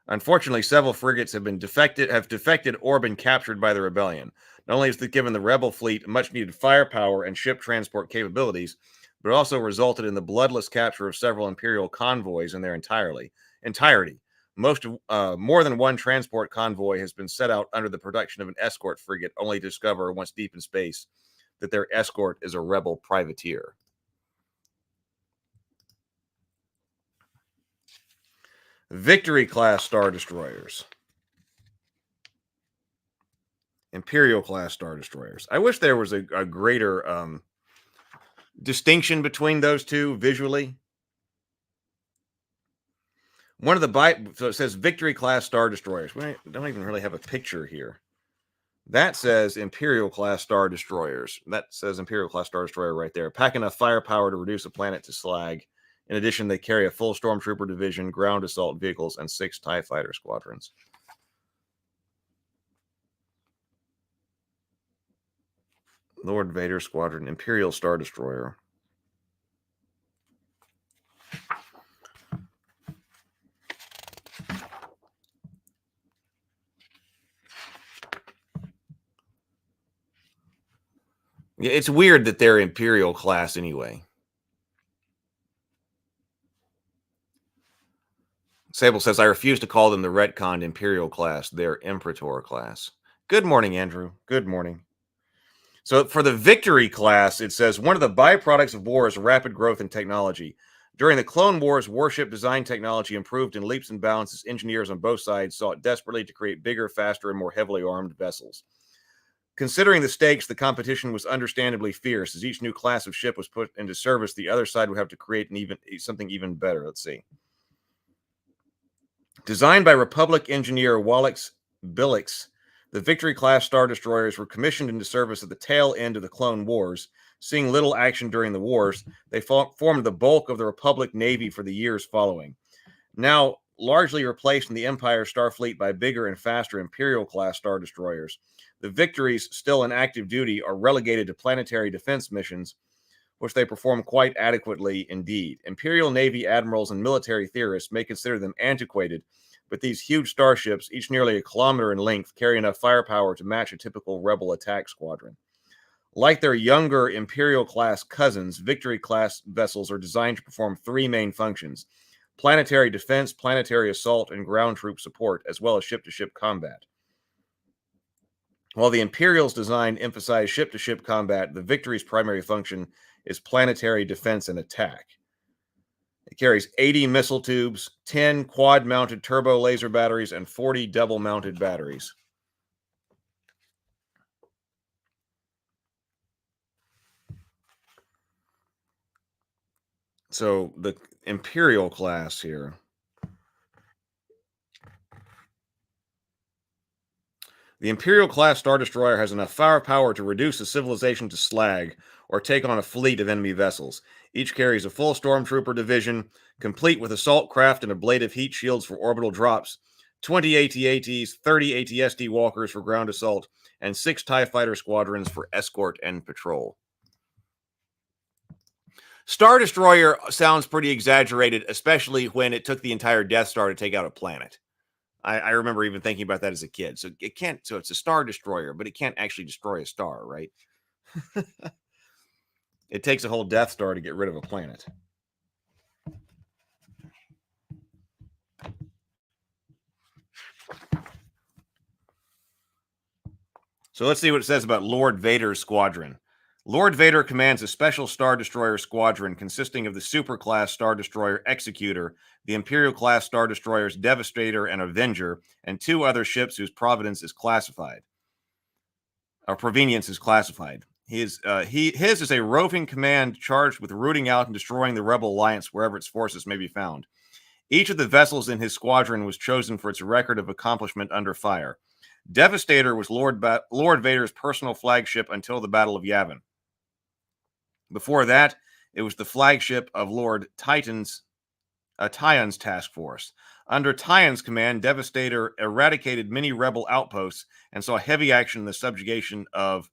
Unfortunately, several frigates have defected or been captured by the Rebellion. Not only has it given the Rebel fleet much-needed firepower and ship transport capabilities, but it also resulted in the bloodless capture of several Imperial convoys in their entirety. More than one transport convoy has been set out under the production of an escort frigate, only to discover, once deep in space, that their escort is a Rebel privateer. Victory-class Star Destroyers. Imperial-class Star Destroyers. I wish there was a greater distinction between those two visually. So it says Victory-class Star Destroyers. We don't even really have a picture here. That says Imperial-class Star Destroyers. That says Imperial-class Star Destroyer right there. Pack enough firepower to reduce a planet to slag. In addition, they carry a full Stormtrooper division, ground assault vehicles, and 6 TIE fighter squadrons. Lord Vader Squadron, Imperial Star Destroyer. Yeah, it's weird that they're Imperial class anyway. Sable says, I refuse to call them the retconned Imperial class. They're Imperator class. Good morning, Andrew. Good morning. So for the Victory class, it says, one of the byproducts of war is rapid growth in technology. During the Clone Wars, warship design technology improved in leaps and bounds as engineers on both sides sought desperately to create bigger, faster, and more heavily armed vessels. Considering the stakes, the competition was understandably fierce. As each new class of ship was put into service, the other side would have to create something even better. Let's see. Designed by Republic engineer Wallace Billix, the Victory-class Star Destroyers were commissioned into service at the tail end of the Clone Wars. Seeing little action during the wars, they formed the bulk of the Republic Navy for the years following. Now largely replaced in the Empire Starfleet by bigger and faster Imperial-class Star Destroyers, the Victories, still in active duty, are relegated to planetary defense missions, which they perform quite adequately indeed. Imperial Navy admirals and military theorists may consider them antiquated, but these huge starships, each nearly a kilometer in length, carry enough firepower to match a typical Rebel attack squadron. Like their younger Imperial-class cousins, Victory-class vessels are designed to perform three main functions: planetary defense, planetary assault, and ground troop support, as well as ship-to-ship combat. While the Imperial's design emphasized ship-to-ship combat, the Victory's primary function is planetary defense and attack. It carries 80 missile tubes, 10 quad-mounted turbo laser batteries, and 40 double-mounted batteries. So the Imperial class here. The Imperial-class Star Destroyer has enough firepower to reduce a civilization to slag or take on a fleet of enemy vessels. Each carries a full Stormtrooper division, complete with assault craft and ablative heat shields for orbital drops, 20 AT-ATs, 30 AT-ST walkers for ground assault, and 6 TIE fighter squadrons for escort and patrol. Star Destroyer sounds pretty exaggerated, especially when it took the entire Death Star to take out a planet. I remember even thinking about that as a kid. So it can't. So it's a Star Destroyer, but it can't actually destroy a star, right? It takes a whole Death Star to get rid of a planet. So let's see what it says about Lord Vader's squadron. Lord Vader commands a special Star Destroyer squadron consisting of the Super-class Star Destroyer Executor, the Imperial-class Star Destroyers Devastator and Avenger, and 2 other ships whose provenance is classified. Or provenience is classified. His is a roving command charged with rooting out and destroying the Rebel Alliance wherever its forces may be found. Each of the vessels in his squadron was chosen for its record of accomplishment under fire. Devastator was Lord Vader's personal flagship until the Battle of Yavin. Before that, it was the flagship of Lord Tyen's task force. Under Tyen's command, Devastator eradicated many rebel outposts and saw heavy action in the subjugation of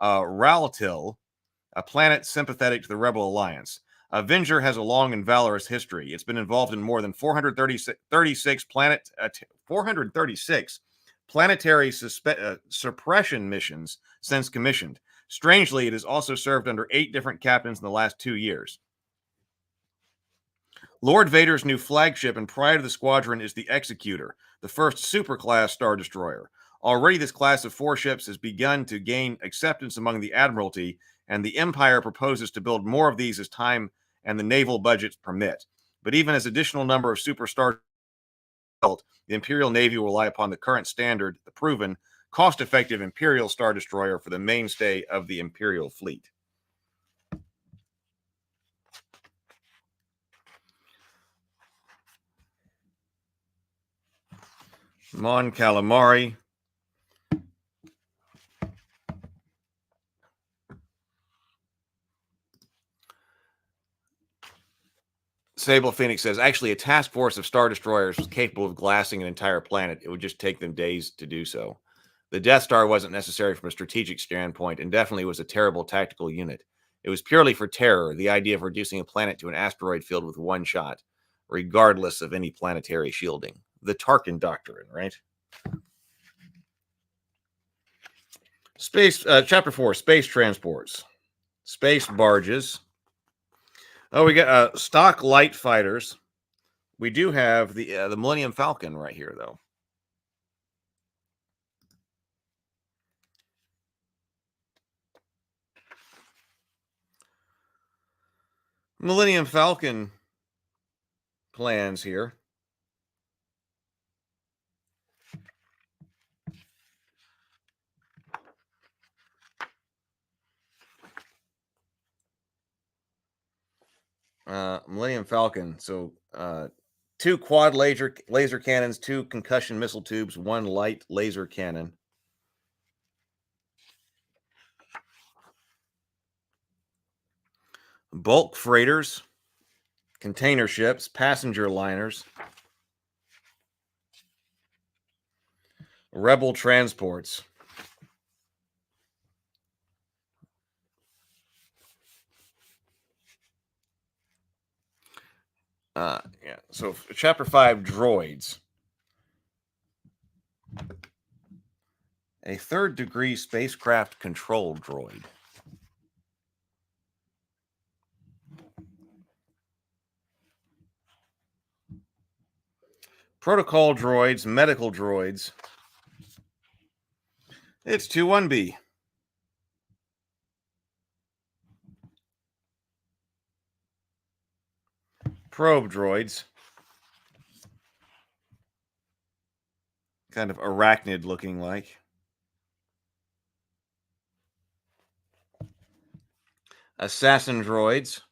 Ralatil, a planet sympathetic to the Rebel Alliance. Avenger has a long and valorous history. It's been involved in more than 436 planetary suppression missions since commissioned. Strangely, it has also served under 8 different captains in the last 2 years. Lord Vader's new flagship and pride of the squadron is the Executor, the first super-class Star Destroyer. Already this class of 4 ships has begun to gain acceptance among the Admiralty, and the Empire proposes to build more of these as time and the naval budgets permit. But even as additional number of super Star built, the Imperial Navy will rely upon the current standard, the proven, cost-effective Imperial Star Destroyer for the mainstay of the Imperial fleet. Mon Calamari. Sable Phoenix says, actually, a task force of Star Destroyers was capable of glassing an entire planet. It would just take them days to do so. The Death Star wasn't necessary from a strategic standpoint and definitely was a terrible tactical unit. It was purely for terror, the idea of reducing a planet to an asteroid field with one shot, regardless of any planetary shielding. The Tarkin Doctrine, right? Chapter 4, Space Transports. Space Barges. Oh, we got stock light fighters. We do have the Millennium Falcon right here, though. Millennium Falcon plans here. Millennium Falcon. So 2 quad laser cannons, 2 concussion missile tubes, 1 light laser cannon. Bulk freighters, container ships, passenger liners, rebel transports. Yeah. So chapter 5, droids. A 3rd degree spacecraft control droid. Protocol droids, medical droids. It's 2-1B. Probe droids. Kind of arachnid looking like. Assassin droids.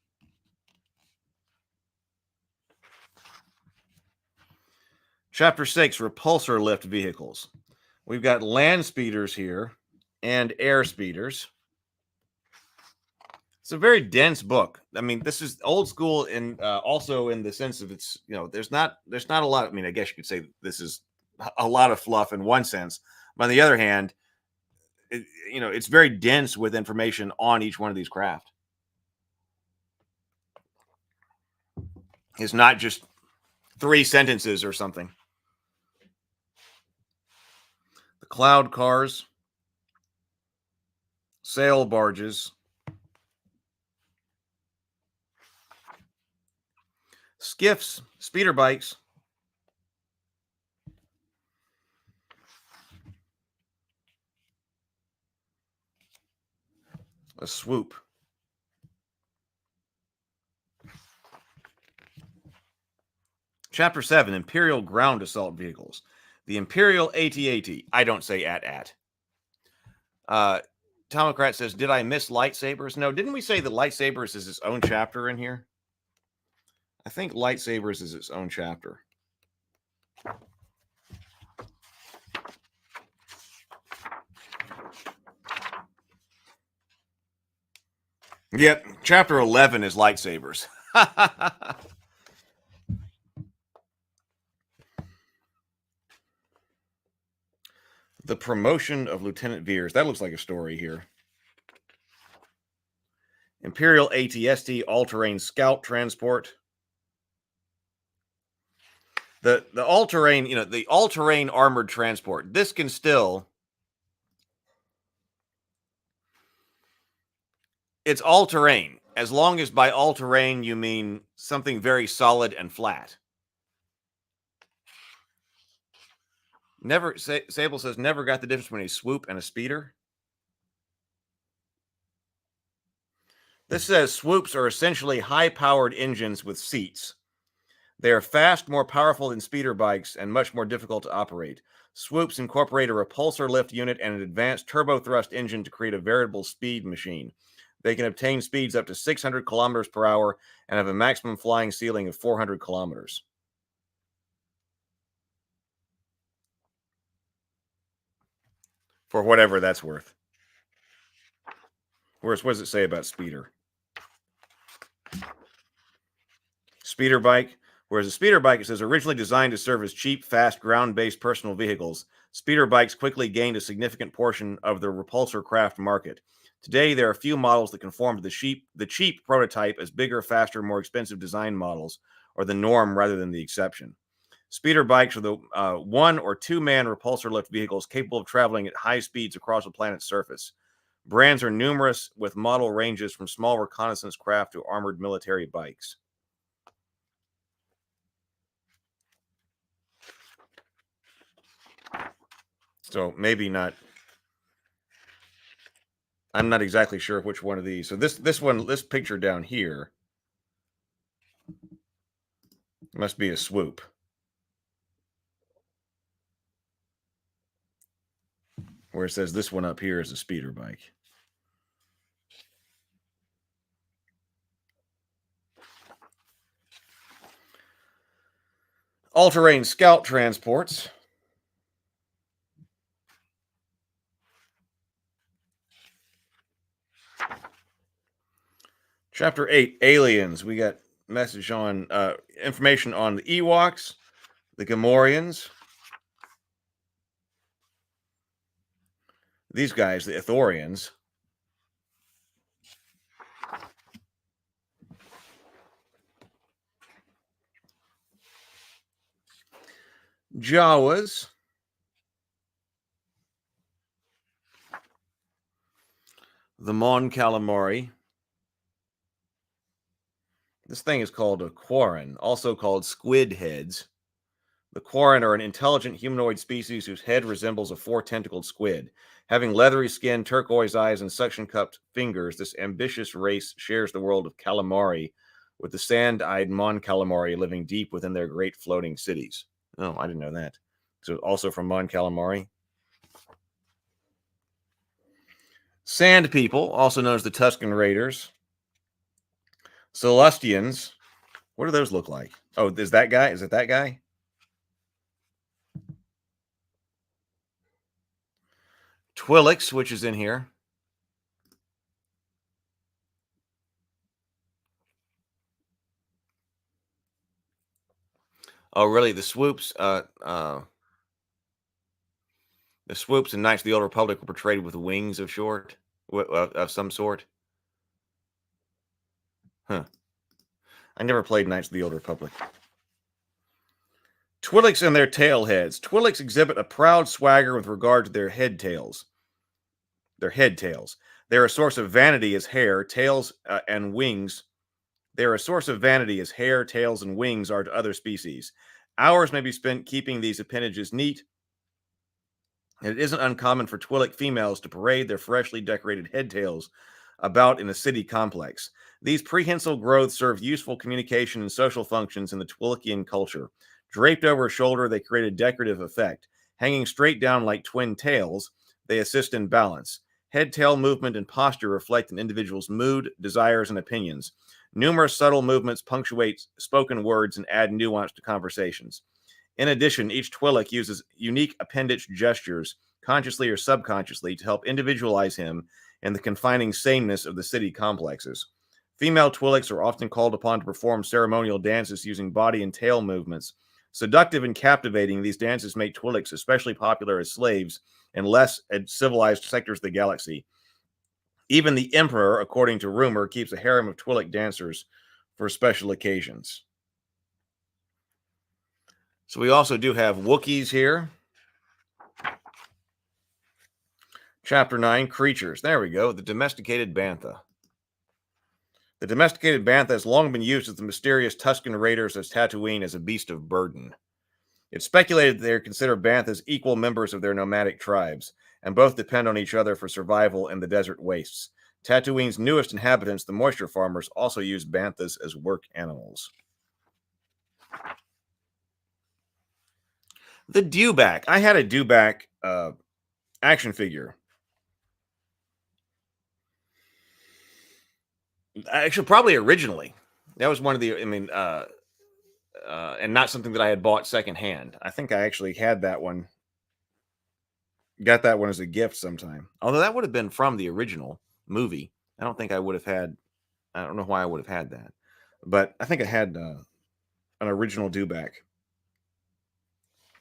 Chapter 6, repulsor lift vehicles. We've got land speeders here and air speeders. It's a very dense book. I mean, this is old school and also in the sense of it's, there's not a lot. I mean, I guess you could say this is a lot of fluff in one sense. But on the other hand, it's very dense with information on each one of these craft. It's not just 3 sentences or something. The cloud cars, sail barges, skiffs, speeder bikes, a swoop, Chapter 7, Imperial Ground Assault Vehicles. The Imperial AT-AT. I don't say at. Tomocrat says, did I miss lightsabers? No, didn't we say that lightsabers is its own chapter in here? I think lightsabers is its own chapter. Yep, chapter 11 is lightsabers. The promotion of Lieutenant Veers. That looks like a story here. Imperial AT-ST all-terrain scout transport. The all-terrain, the all-terrain armored transport. This can still... It's all-terrain, as long as by all-terrain you mean something very solid and flat. Sable says, never got the difference between a swoop and a speeder. This says swoops are essentially high-powered engines with seats. They are fast, more powerful than speeder bikes, and much more difficult to operate. Swoops incorporate a repulsor lift unit and an advanced turbo-thrust engine to create a variable speed machine. They can obtain speeds up to 600 kilometers per hour and have a maximum flying ceiling of 400 kilometers. For whatever that's worth. What does it say about speeder? Speeder bike. Whereas a speeder bike, it says, originally designed to serve as cheap, fast, ground-based personal vehicles, speeder bikes quickly gained a significant portion of the repulsor craft market. Today, there are few models that conform to the cheap prototype as bigger, faster, more expensive design models, or the norm rather than the exception. Speeder bikes are the 1 or 2 man repulsor lift vehicles capable of traveling at high speeds across a planet's surface. Brands are numerous, with model ranges from small reconnaissance craft to armored military bikes. So maybe not. I'm not exactly sure which one of these. So this picture down here Must be a swoop. Where it says this one up here is a speeder bike. All-terrain scout transports. Chapter 8, Aliens. We got message on information on the Ewoks, the Gamorreans. These guys, the Ithorians. Jawas. The Mon Calamari. This thing is called a Quarren, also called squid heads. The Quarren are an intelligent humanoid species whose head resembles a four-tentacled squid. Having leathery skin, turquoise eyes, and suction-cupped fingers, this ambitious race shares the world of calamari, with the sand-eyed Mon Calamari living deep within their great floating cities. Oh, I didn't know that. So also from Mon Calamari. Sand people, also known as the Tuscan Raiders. Celestians. What do those look like? Oh, is that guy? Is it that guy? Twi'leks, which is in here. Oh, really? The swoops and Knights of the Old Republic were portrayed with wings of some sort. Huh. I never played Knights of the Old Republic. Twi'leks and their tail heads. Twi'leks exhibit a proud swagger with regard to their head tails. They're a source of vanity as hair, tails, and wings. They're a source of vanity as hair, tails, and wings are to other species. Hours may be spent keeping these appendages neat. It isn't uncommon for Twi'lek females to parade their freshly decorated head tails about in a city complex. These prehensile growths serve useful communication and social functions in the Twi'lekian culture. Draped over a shoulder, they create a decorative effect. Hanging straight down like twin tails, they assist in balance. Head-tail movement and posture reflect an individual's mood, desires, and opinions. Numerous subtle movements punctuate spoken words and add nuance to conversations. In addition, each Twi'lek uses unique appendage gestures, consciously or subconsciously, to help individualize him in the confining sameness of the city complexes. Female Twi'leks are often called upon to perform ceremonial dances using body and tail movements. Seductive and captivating, these dances make Twi'leks especially popular as slaves in less civilized sectors of the galaxy. Even the Emperor, according to rumor, keeps a harem of Twi'lek dancers for special occasions. So we also do have Wookiees here. Chapter 9, Creatures. There we go, the domesticated bantha. The domesticated bantha has long been used as the mysterious Tuscan Raiders as Tatooine as a beast of burden. It's speculated that they are considered banthas equal members of their nomadic tribes, and both depend on each other for survival in the desert wastes. Tatooine's newest inhabitants, the moisture farmers, also use banthas as work animals. The Dewback. I had a Dewback action figure. Actually, probably originally. That was one of the, and not something that I had bought secondhand. I think I actually had that one. Got that one as a gift sometime. Although that would have been from the original movie. I don't think I would have had, I don't know why I would have had that. But I think I had an original Dewback.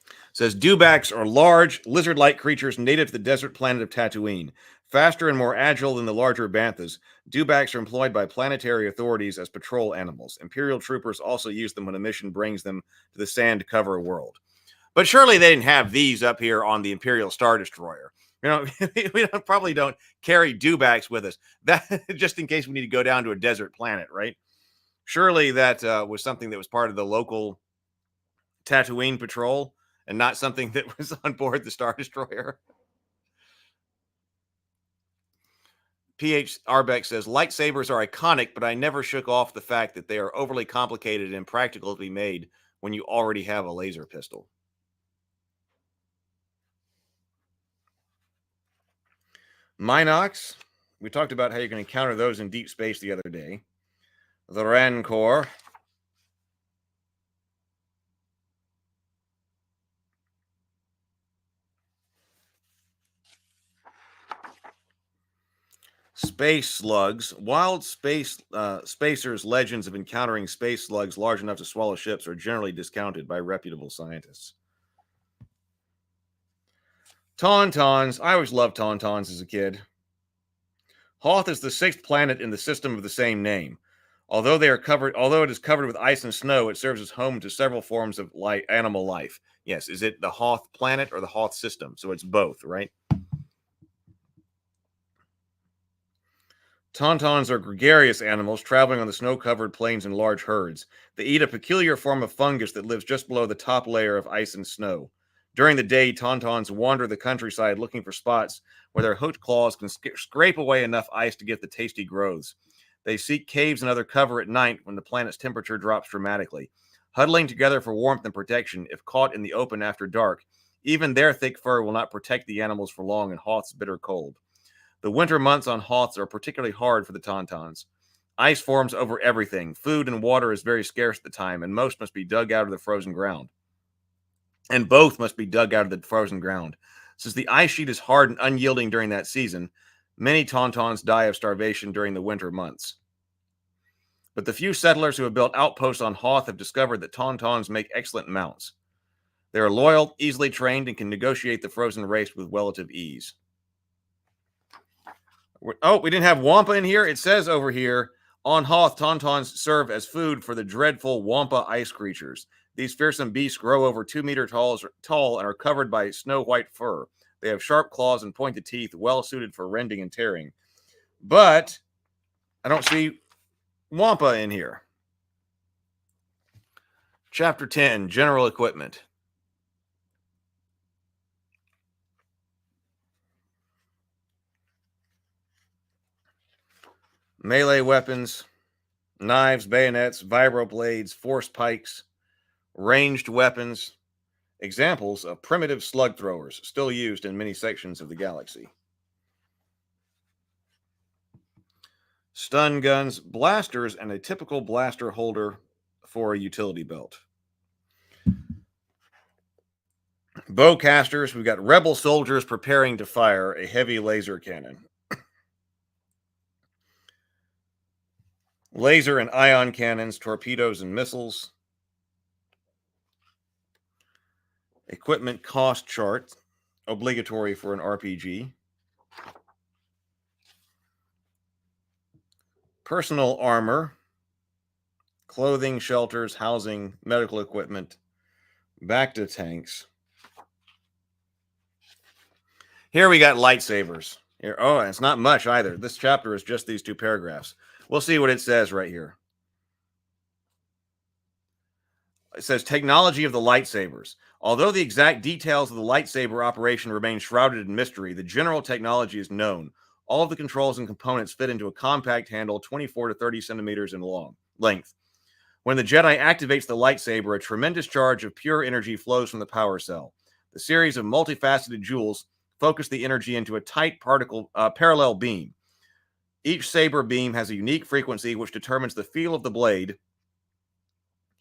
It says, Dewbacks are large, lizard-like creatures native to the desert planet of Tatooine. Faster and more agile than the larger banthas, Dewbacks are employed by planetary authorities as patrol animals. Imperial troopers also use them when a mission brings them to the sand-cover world. But surely they didn't have these up here on the Imperial Star Destroyer. You know, we probably don't carry Dewbacks with us. That just in case we need to go down to a desert planet, right? Surely that was something that was part of the local Tatooine patrol and not something that was on board the Star Destroyer. P.H. Arbeck says, lightsabers are iconic, but I never shook off the fact that they are overly complicated and impractical to be made when you already have a laser pistol. Minox. We talked about how you can encounter those in deep space the other day. The Rancor. Space slugs. Wild spacers' legends of encountering space slugs large enough to swallow ships are generally discounted by reputable scientists. Tauntauns. I always loved tauntauns as a kid. Hoth is the 6th planet in the system of the same name. Although it is covered with ice and snow, it serves as home to several forms of animal life. Yes, is it the Hoth planet or the Hoth system? So it's both, right? Tauntauns are gregarious animals traveling on the snow-covered plains in large herds. They eat a peculiar form of fungus that lives just below the top layer of ice and snow. During the day, tauntauns wander the countryside looking for spots where their hooked claws can scrape away enough ice to get the tasty growths. They seek caves and other cover at night when the planet's temperature drops dramatically. Huddling together for warmth and protection, if caught in the open after dark, even their thick fur will not protect the animals for long in Hoth's bitter cold. The winter months on Hoth are particularly hard for the tauntauns. Ice forms over everything. Food and water is very scarce at the time, and most must be dug out of the frozen ground. And both must be dug out of the frozen ground. Since the ice sheet is hard and unyielding during that season, many tauntauns die of starvation during the winter months. But the few settlers who have built outposts on Hoth have discovered that tauntauns make excellent mounts. They are loyal, easily trained, and can negotiate the frozen race with relative ease. Oh, we didn't have Wampa in here. It says over here, on Hoth, tauntauns serve as food for the dreadful Wampa ice creatures. These fearsome beasts grow over 2 meters tall and are covered by snow-white fur. They have sharp claws and pointed teeth, well suited for rending and tearing. But I don't see Wampa in here. Chapter 10, General Equipment. Melee weapons, knives, bayonets, vibroblades, force pikes, ranged weapons, examples of primitive slug throwers still used in many sections of the galaxy. Stun guns, blasters, and a typical blaster holder for a utility belt. Bowcasters, we've got rebel soldiers preparing to fire a heavy laser cannon. Laser and ion cannons, torpedoes, and missiles. Equipment cost chart, obligatory for an RPG. Personal armor, clothing, shelters, housing, medical equipment, back to tanks. Here we got lightsabers. Here, oh, and it's not much either. This chapter is just these 2 paragraphs. We'll see what it says right here. It says technology of the lightsabers. Although the exact details of the lightsaber operation remain shrouded in mystery, the general technology is known. All of the controls and components fit into a compact handle 24 to 30 centimeters in length. When the Jedi activates the lightsaber, a tremendous charge of pure energy flows from the power cell. The series of multifaceted jewels focus the energy into a tight parallel beam. Each saber beam has a unique frequency which determines the feel of the blade,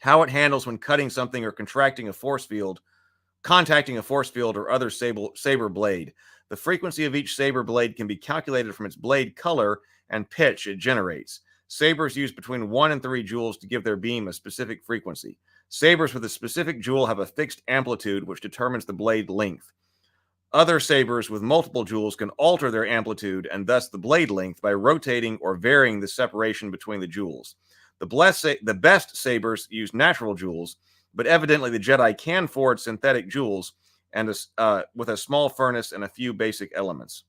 how it handles when cutting something or contacting a force field or other saber blade. The frequency of each saber blade can be calculated from its blade color and pitch it generates. Sabers use between 1 and 3 joules to give their beam a specific frequency. Sabers with a specific joule have a fixed amplitude which determines the blade length. Other sabers with multiple joules can alter their amplitude and thus the blade length by rotating or varying the separation between the joules. The best sabers use natural joules, but evidently the Jedi can forge synthetic joules and with a small furnace and a few basic elements.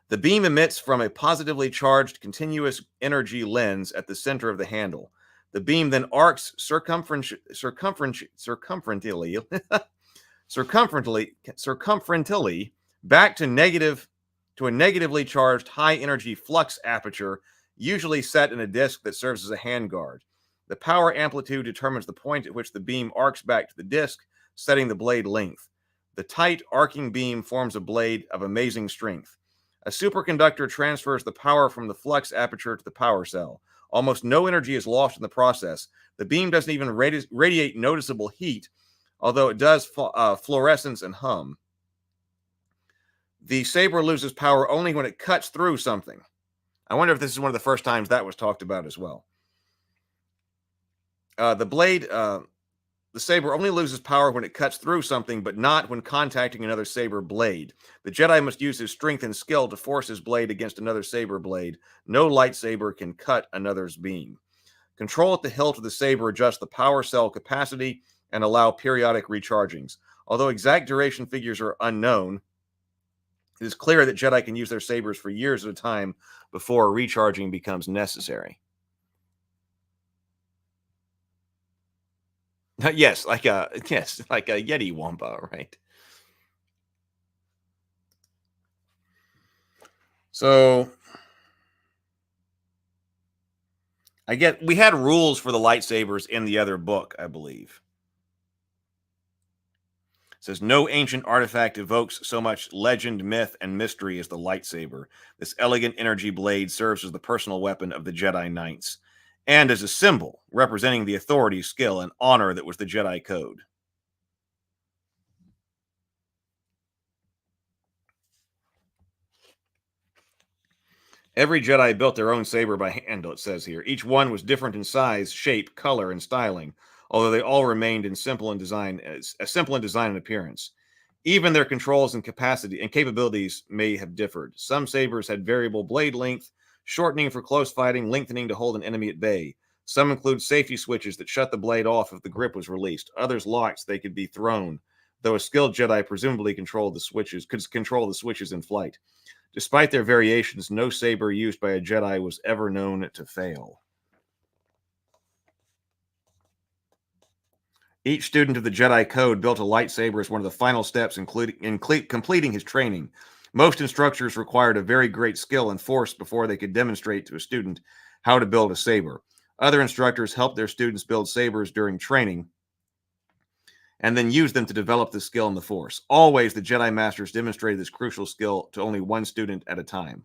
The beam emits from a positively charged continuous energy lens at the center of the handle. The beam then arcs circumferentially back to a negatively charged high energy flux aperture, usually set in a disc that serves as a handguard. The power amplitude determines the point at which the beam arcs back to the disc, setting the blade length. The tight, arcing beam forms a blade of amazing strength. A superconductor transfers the power from the flux aperture to the power cell. Almost no energy is lost in the process. The beam doesn't even radiate noticeable heat, although it does fluorescence and hum. The saber loses power only when it cuts through something. I wonder if this is one of the first times that was talked about as well. The saber only loses power when it cuts through something, but not when contacting another saber blade. The Jedi must use his strength and skill to force his blade against another saber blade. No lightsaber can cut another's beam. Control at the hilt of the saber adjusts the power cell capacity and allow periodic rechargings. Although exact duration figures are unknown, it is clear that Jedi can use their sabers for years at a time before recharging becomes necessary. Yes, like a Yeti Wampa, right? So we had rules for the lightsabers in the other book, I believe. It says no ancient artifact evokes so much legend, myth, and mystery as the lightsaber. This elegant energy blade serves as the personal weapon of the Jedi Knights, and as a symbol representing the authority, skill, and honor that was the Jedi Code. Every Jedi built their own saber by hand, it says here. Each one was different in size, shape, color, and styling, although they all remained simple in design and appearance. Even their controls and capacity and capabilities may have differed. Some sabers had variable blade length, shortening for close fighting, lengthening to hold an enemy at bay. Some include safety switches that shut the blade off if the grip was released. Others locked so they could be thrown, though a skilled Jedi presumably could control the switches in flight. Despite their variations, no saber used by a Jedi was ever known to fail. Each student of the Jedi Code built a lightsaber as one of the final steps in completing his training. Most instructors required a very great skill and force before they could demonstrate to a student how to build a saber. Other instructors helped their students build sabers during training and then used them to develop the skill and the force. Always, the Jedi Masters demonstrated this crucial skill to only one student at a time.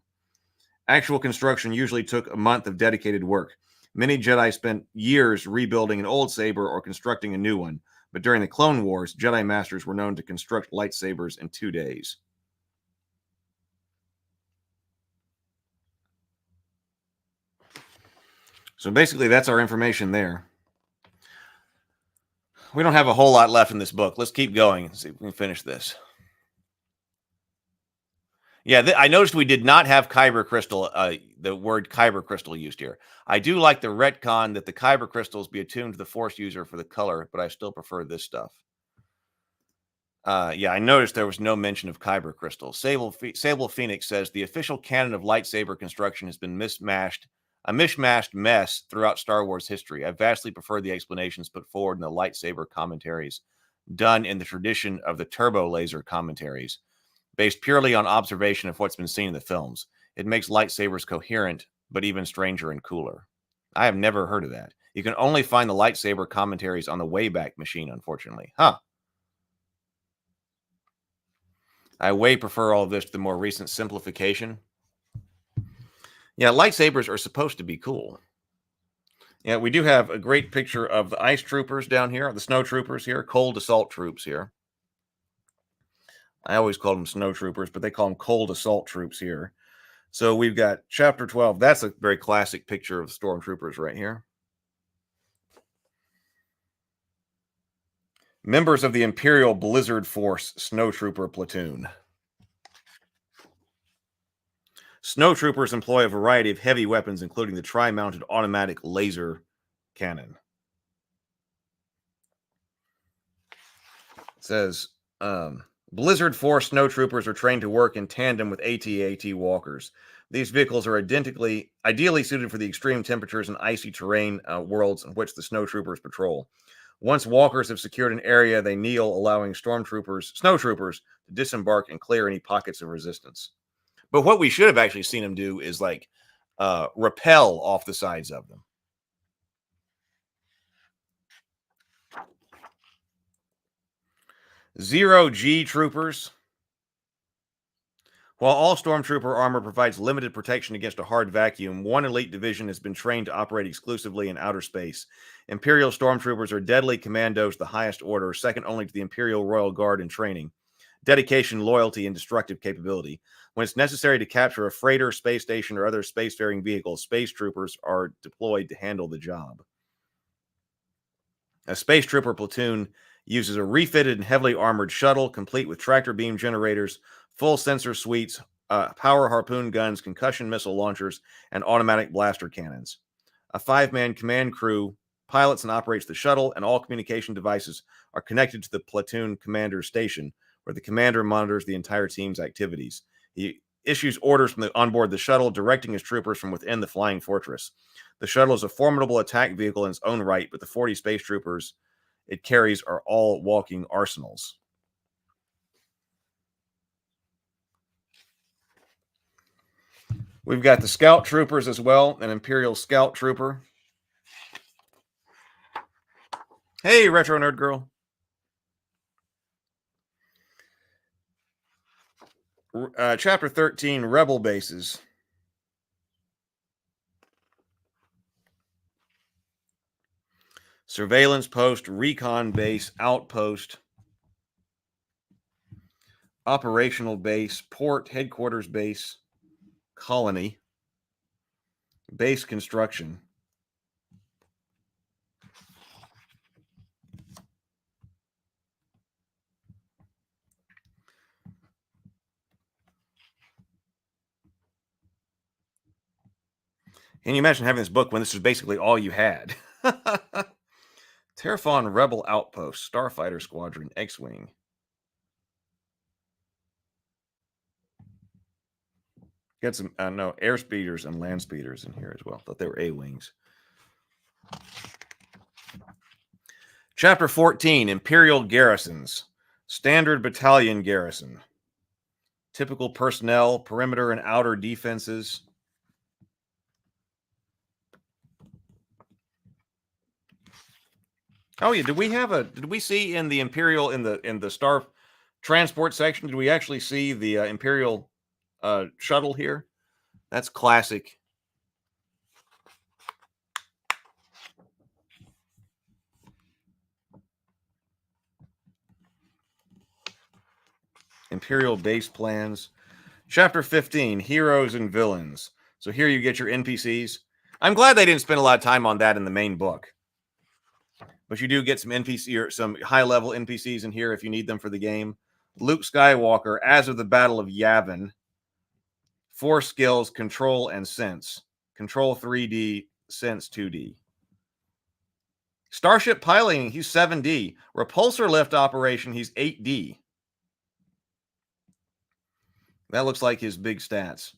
Actual construction usually took a month of dedicated work. Many Jedi spent years rebuilding an old saber or constructing a new one, but during the Clone Wars, Jedi Masters were known to construct lightsabers in 2 days. So basically, that's our information there. We don't have a whole lot left in this book. Let's keep going and see if we can finish this. Yeah, I noticed we did not have Kyber crystal, the word Kyber crystal used here. I do like the retcon that the Kyber crystals be attuned to the Force user for the color, but I still prefer this stuff. Yeah, I noticed there was no mention of Kyber crystals. Sable Phoenix says the official canon of lightsaber construction has been a mishmashed mess throughout Star Wars history. I vastly prefer the explanations put forward in the lightsaber commentaries, done in the tradition of the turbo laser commentaries, based purely on observation of what's been seen in the films. It makes lightsabers coherent, but even stranger and cooler. I have never heard of that. You can only find the lightsaber commentaries on the Wayback Machine, unfortunately. Huh. I way prefer all of this to the more recent simplification. Yeah, lightsabers are supposed to be cool. Yeah, we do have a great picture of the ice troopers down here, the snow troopers here, cold assault troops here. I always call them snow troopers, but they call them cold assault troops here. So we've got Chapter 12. That's a very classic picture of stormtroopers right here. Members of the Imperial Blizzard Force Snowtrooper Platoon. Snowtroopers employ a variety of heavy weapons, including the tri-mounted automatic laser cannon. It says, Blizzard Force snowtroopers are trained to work in tandem with AT-AT walkers. These vehicles are ideally suited for the extreme temperatures and icy terrain worlds in which the snowtroopers patrol. Once walkers have secured an area, they kneel, allowing snowtroopers to disembark and clear any pockets of resistance. But what we should have actually seen them do is like rappel off the sides of them. 0G troopers. While all stormtrooper armor provides limited protection against a hard vacuum, one elite division has been trained to operate exclusively in outer space. Imperial stormtroopers are deadly commandos, the highest order, second only to the Imperial Royal Guard in training, dedication, loyalty, and destructive capability. When it's necessary to capture a freighter, space station, or other spacefaring vehicle, space troopers are deployed to handle the job. A space trooper platoon uses a refitted and heavily armored shuttle, complete with tractor beam generators, full sensor suites, power harpoon guns, concussion missile launchers, and automatic blaster cannons. A 5-man command crew pilots and operates the shuttle, and all communication devices are connected to the platoon commander's station, where the commander monitors the entire team's activities. He issues orders from onboard the shuttle, directing his troopers from within the flying fortress. The shuttle is a formidable attack vehicle in its own right, but the 40 space troopers it carries are all walking arsenals. We've got the scout troopers as well, an Imperial scout trooper. Hey, Retro Nerd Girl. Chapter 13, Rebel Bases. Surveillance post, recon base, outpost, operational base, port, headquarters base, colony, base construction. Can you imagine having this book when this is basically all you had? Terraform Rebel Outpost, Starfighter Squadron, X-Wing. Got some, air speeders and land speeders in here as well. Thought they were A-Wings. Chapter 14, Imperial Garrisons. Standard Battalion Garrison. Typical personnel, perimeter and outer defenses. Oh yeah, did we see in the Imperial in the Star Transport section, did we actually see the Imperial shuttle here? That's classic. Imperial base plans. Chapter 15, Heroes and Villains. So here you get your NPCs. I'm glad they didn't spend a lot of time on that in the main book. But you do get some NPC or some high-level NPCs in here if you need them for the game. Luke Skywalker, as of the Battle of Yavin. 4 skills, Control and Sense. Control 3D, Sense 2D. Starship piloting, he's 7D. Repulsor lift operation, he's 8D. That looks like his big stats.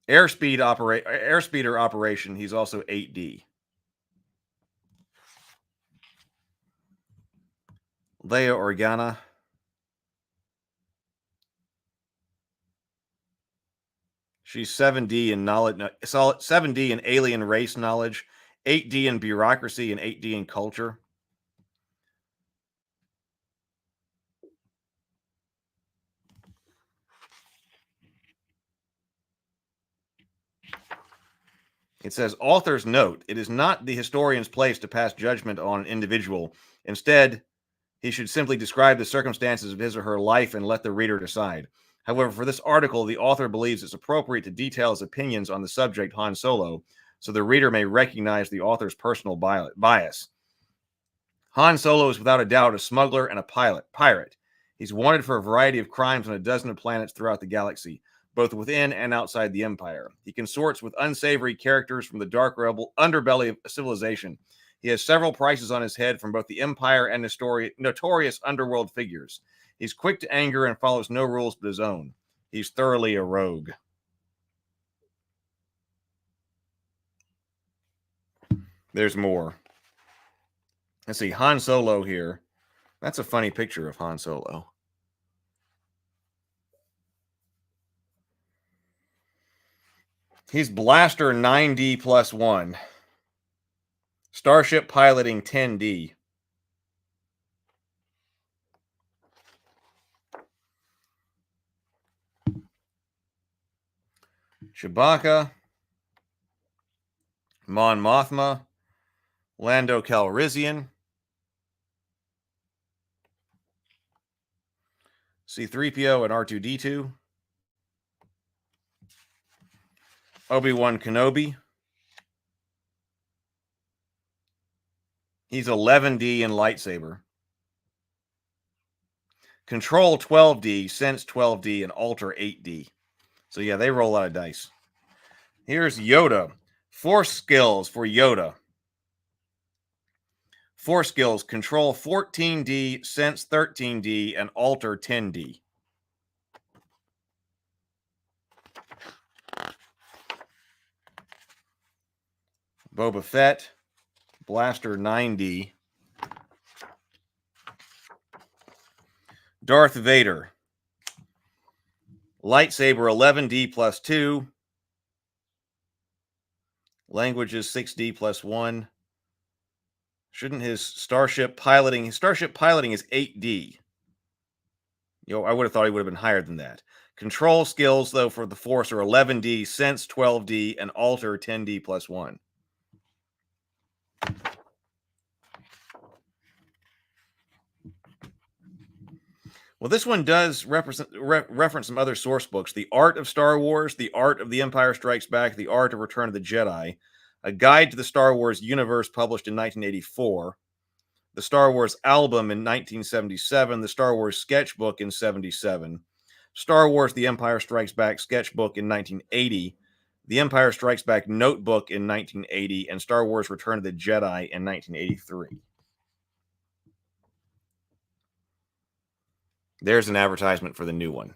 Airspeeder operation, he's also 8D. Leia Organa. She's 7D in knowledge, 7D in alien race knowledge, 8D in bureaucracy, and 8D in culture. It says, author's note, it is not the historian's place to pass judgment on an individual. Instead, he should simply describe the circumstances of his or her life and let the reader decide. However, for this article, the author believes it's appropriate to detail his opinions on the subject Han Solo, so the reader may recognize the author's personal bias. Han Solo is without a doubt a smuggler and a pirate. He's wanted for a variety of crimes on a dozen of planets throughout the galaxy, both within and outside the Empire. He consorts with unsavory characters from the dark underbelly of civilization. He has several prices on his head from both the Empire and notorious underworld figures. He's quick to anger and follows no rules but his own. He's thoroughly a rogue. There's more. Let's see, Han Solo here. That's a funny picture of Han Solo. He's Blaster 9D plus 1. Starship piloting 10D. Chewbacca, Mon Mothma, Lando Calrissian, C-3PO and R2-D2, Obi-Wan Kenobi. He's 11D in lightsaber. Control 12D, Sense 12D, and Alter 8D. So yeah, they roll a lot of dice. Here's Yoda. Force skills for Yoda. Force skills, Control 14D, Sense 13D, and Alter 10D. Boba Fett, Blaster 9D. Darth Vader. Lightsaber 11D plus 2. Languages 6D plus 1. Shouldn't his starship piloting is 8D. I would have thought he would have been higher than that. Control skills, though, for the Force are 11D, Sense 12D, and Alter 10D plus 1. Well, this one does reference some other source books. The Art of Star Wars, The Art of the Empire Strikes Back, The Art of Return of the Jedi, A Guide to the Star Wars Universe published in 1984, The Star Wars Album in 1977, The Star Wars Sketchbook in 77, Star Wars The Empire Strikes Back Sketchbook in 1980, The Empire Strikes Back Notebook in 1980, and Star Wars Return of the Jedi in 1983. There's an advertisement for the new one.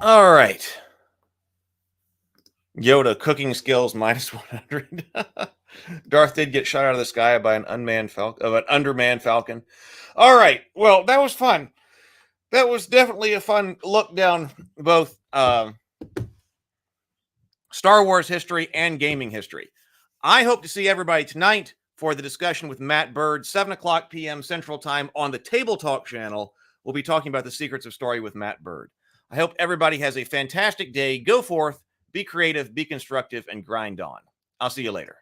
All right. Yoda, cooking skills minus 100. Darth did get shot out of the sky by an undermanned falcon. All right. Well, that was fun. That was definitely a fun look down both Star Wars history and gaming history. I hope to see everybody tonight for the discussion with Matt Bird, 7 o'clock p.m. Central Time on the Table Talk channel. We'll be talking about the secrets of story with Matt Bird. I hope everybody has a fantastic day. Go forth, be creative, be constructive, and grind on. I'll see you later.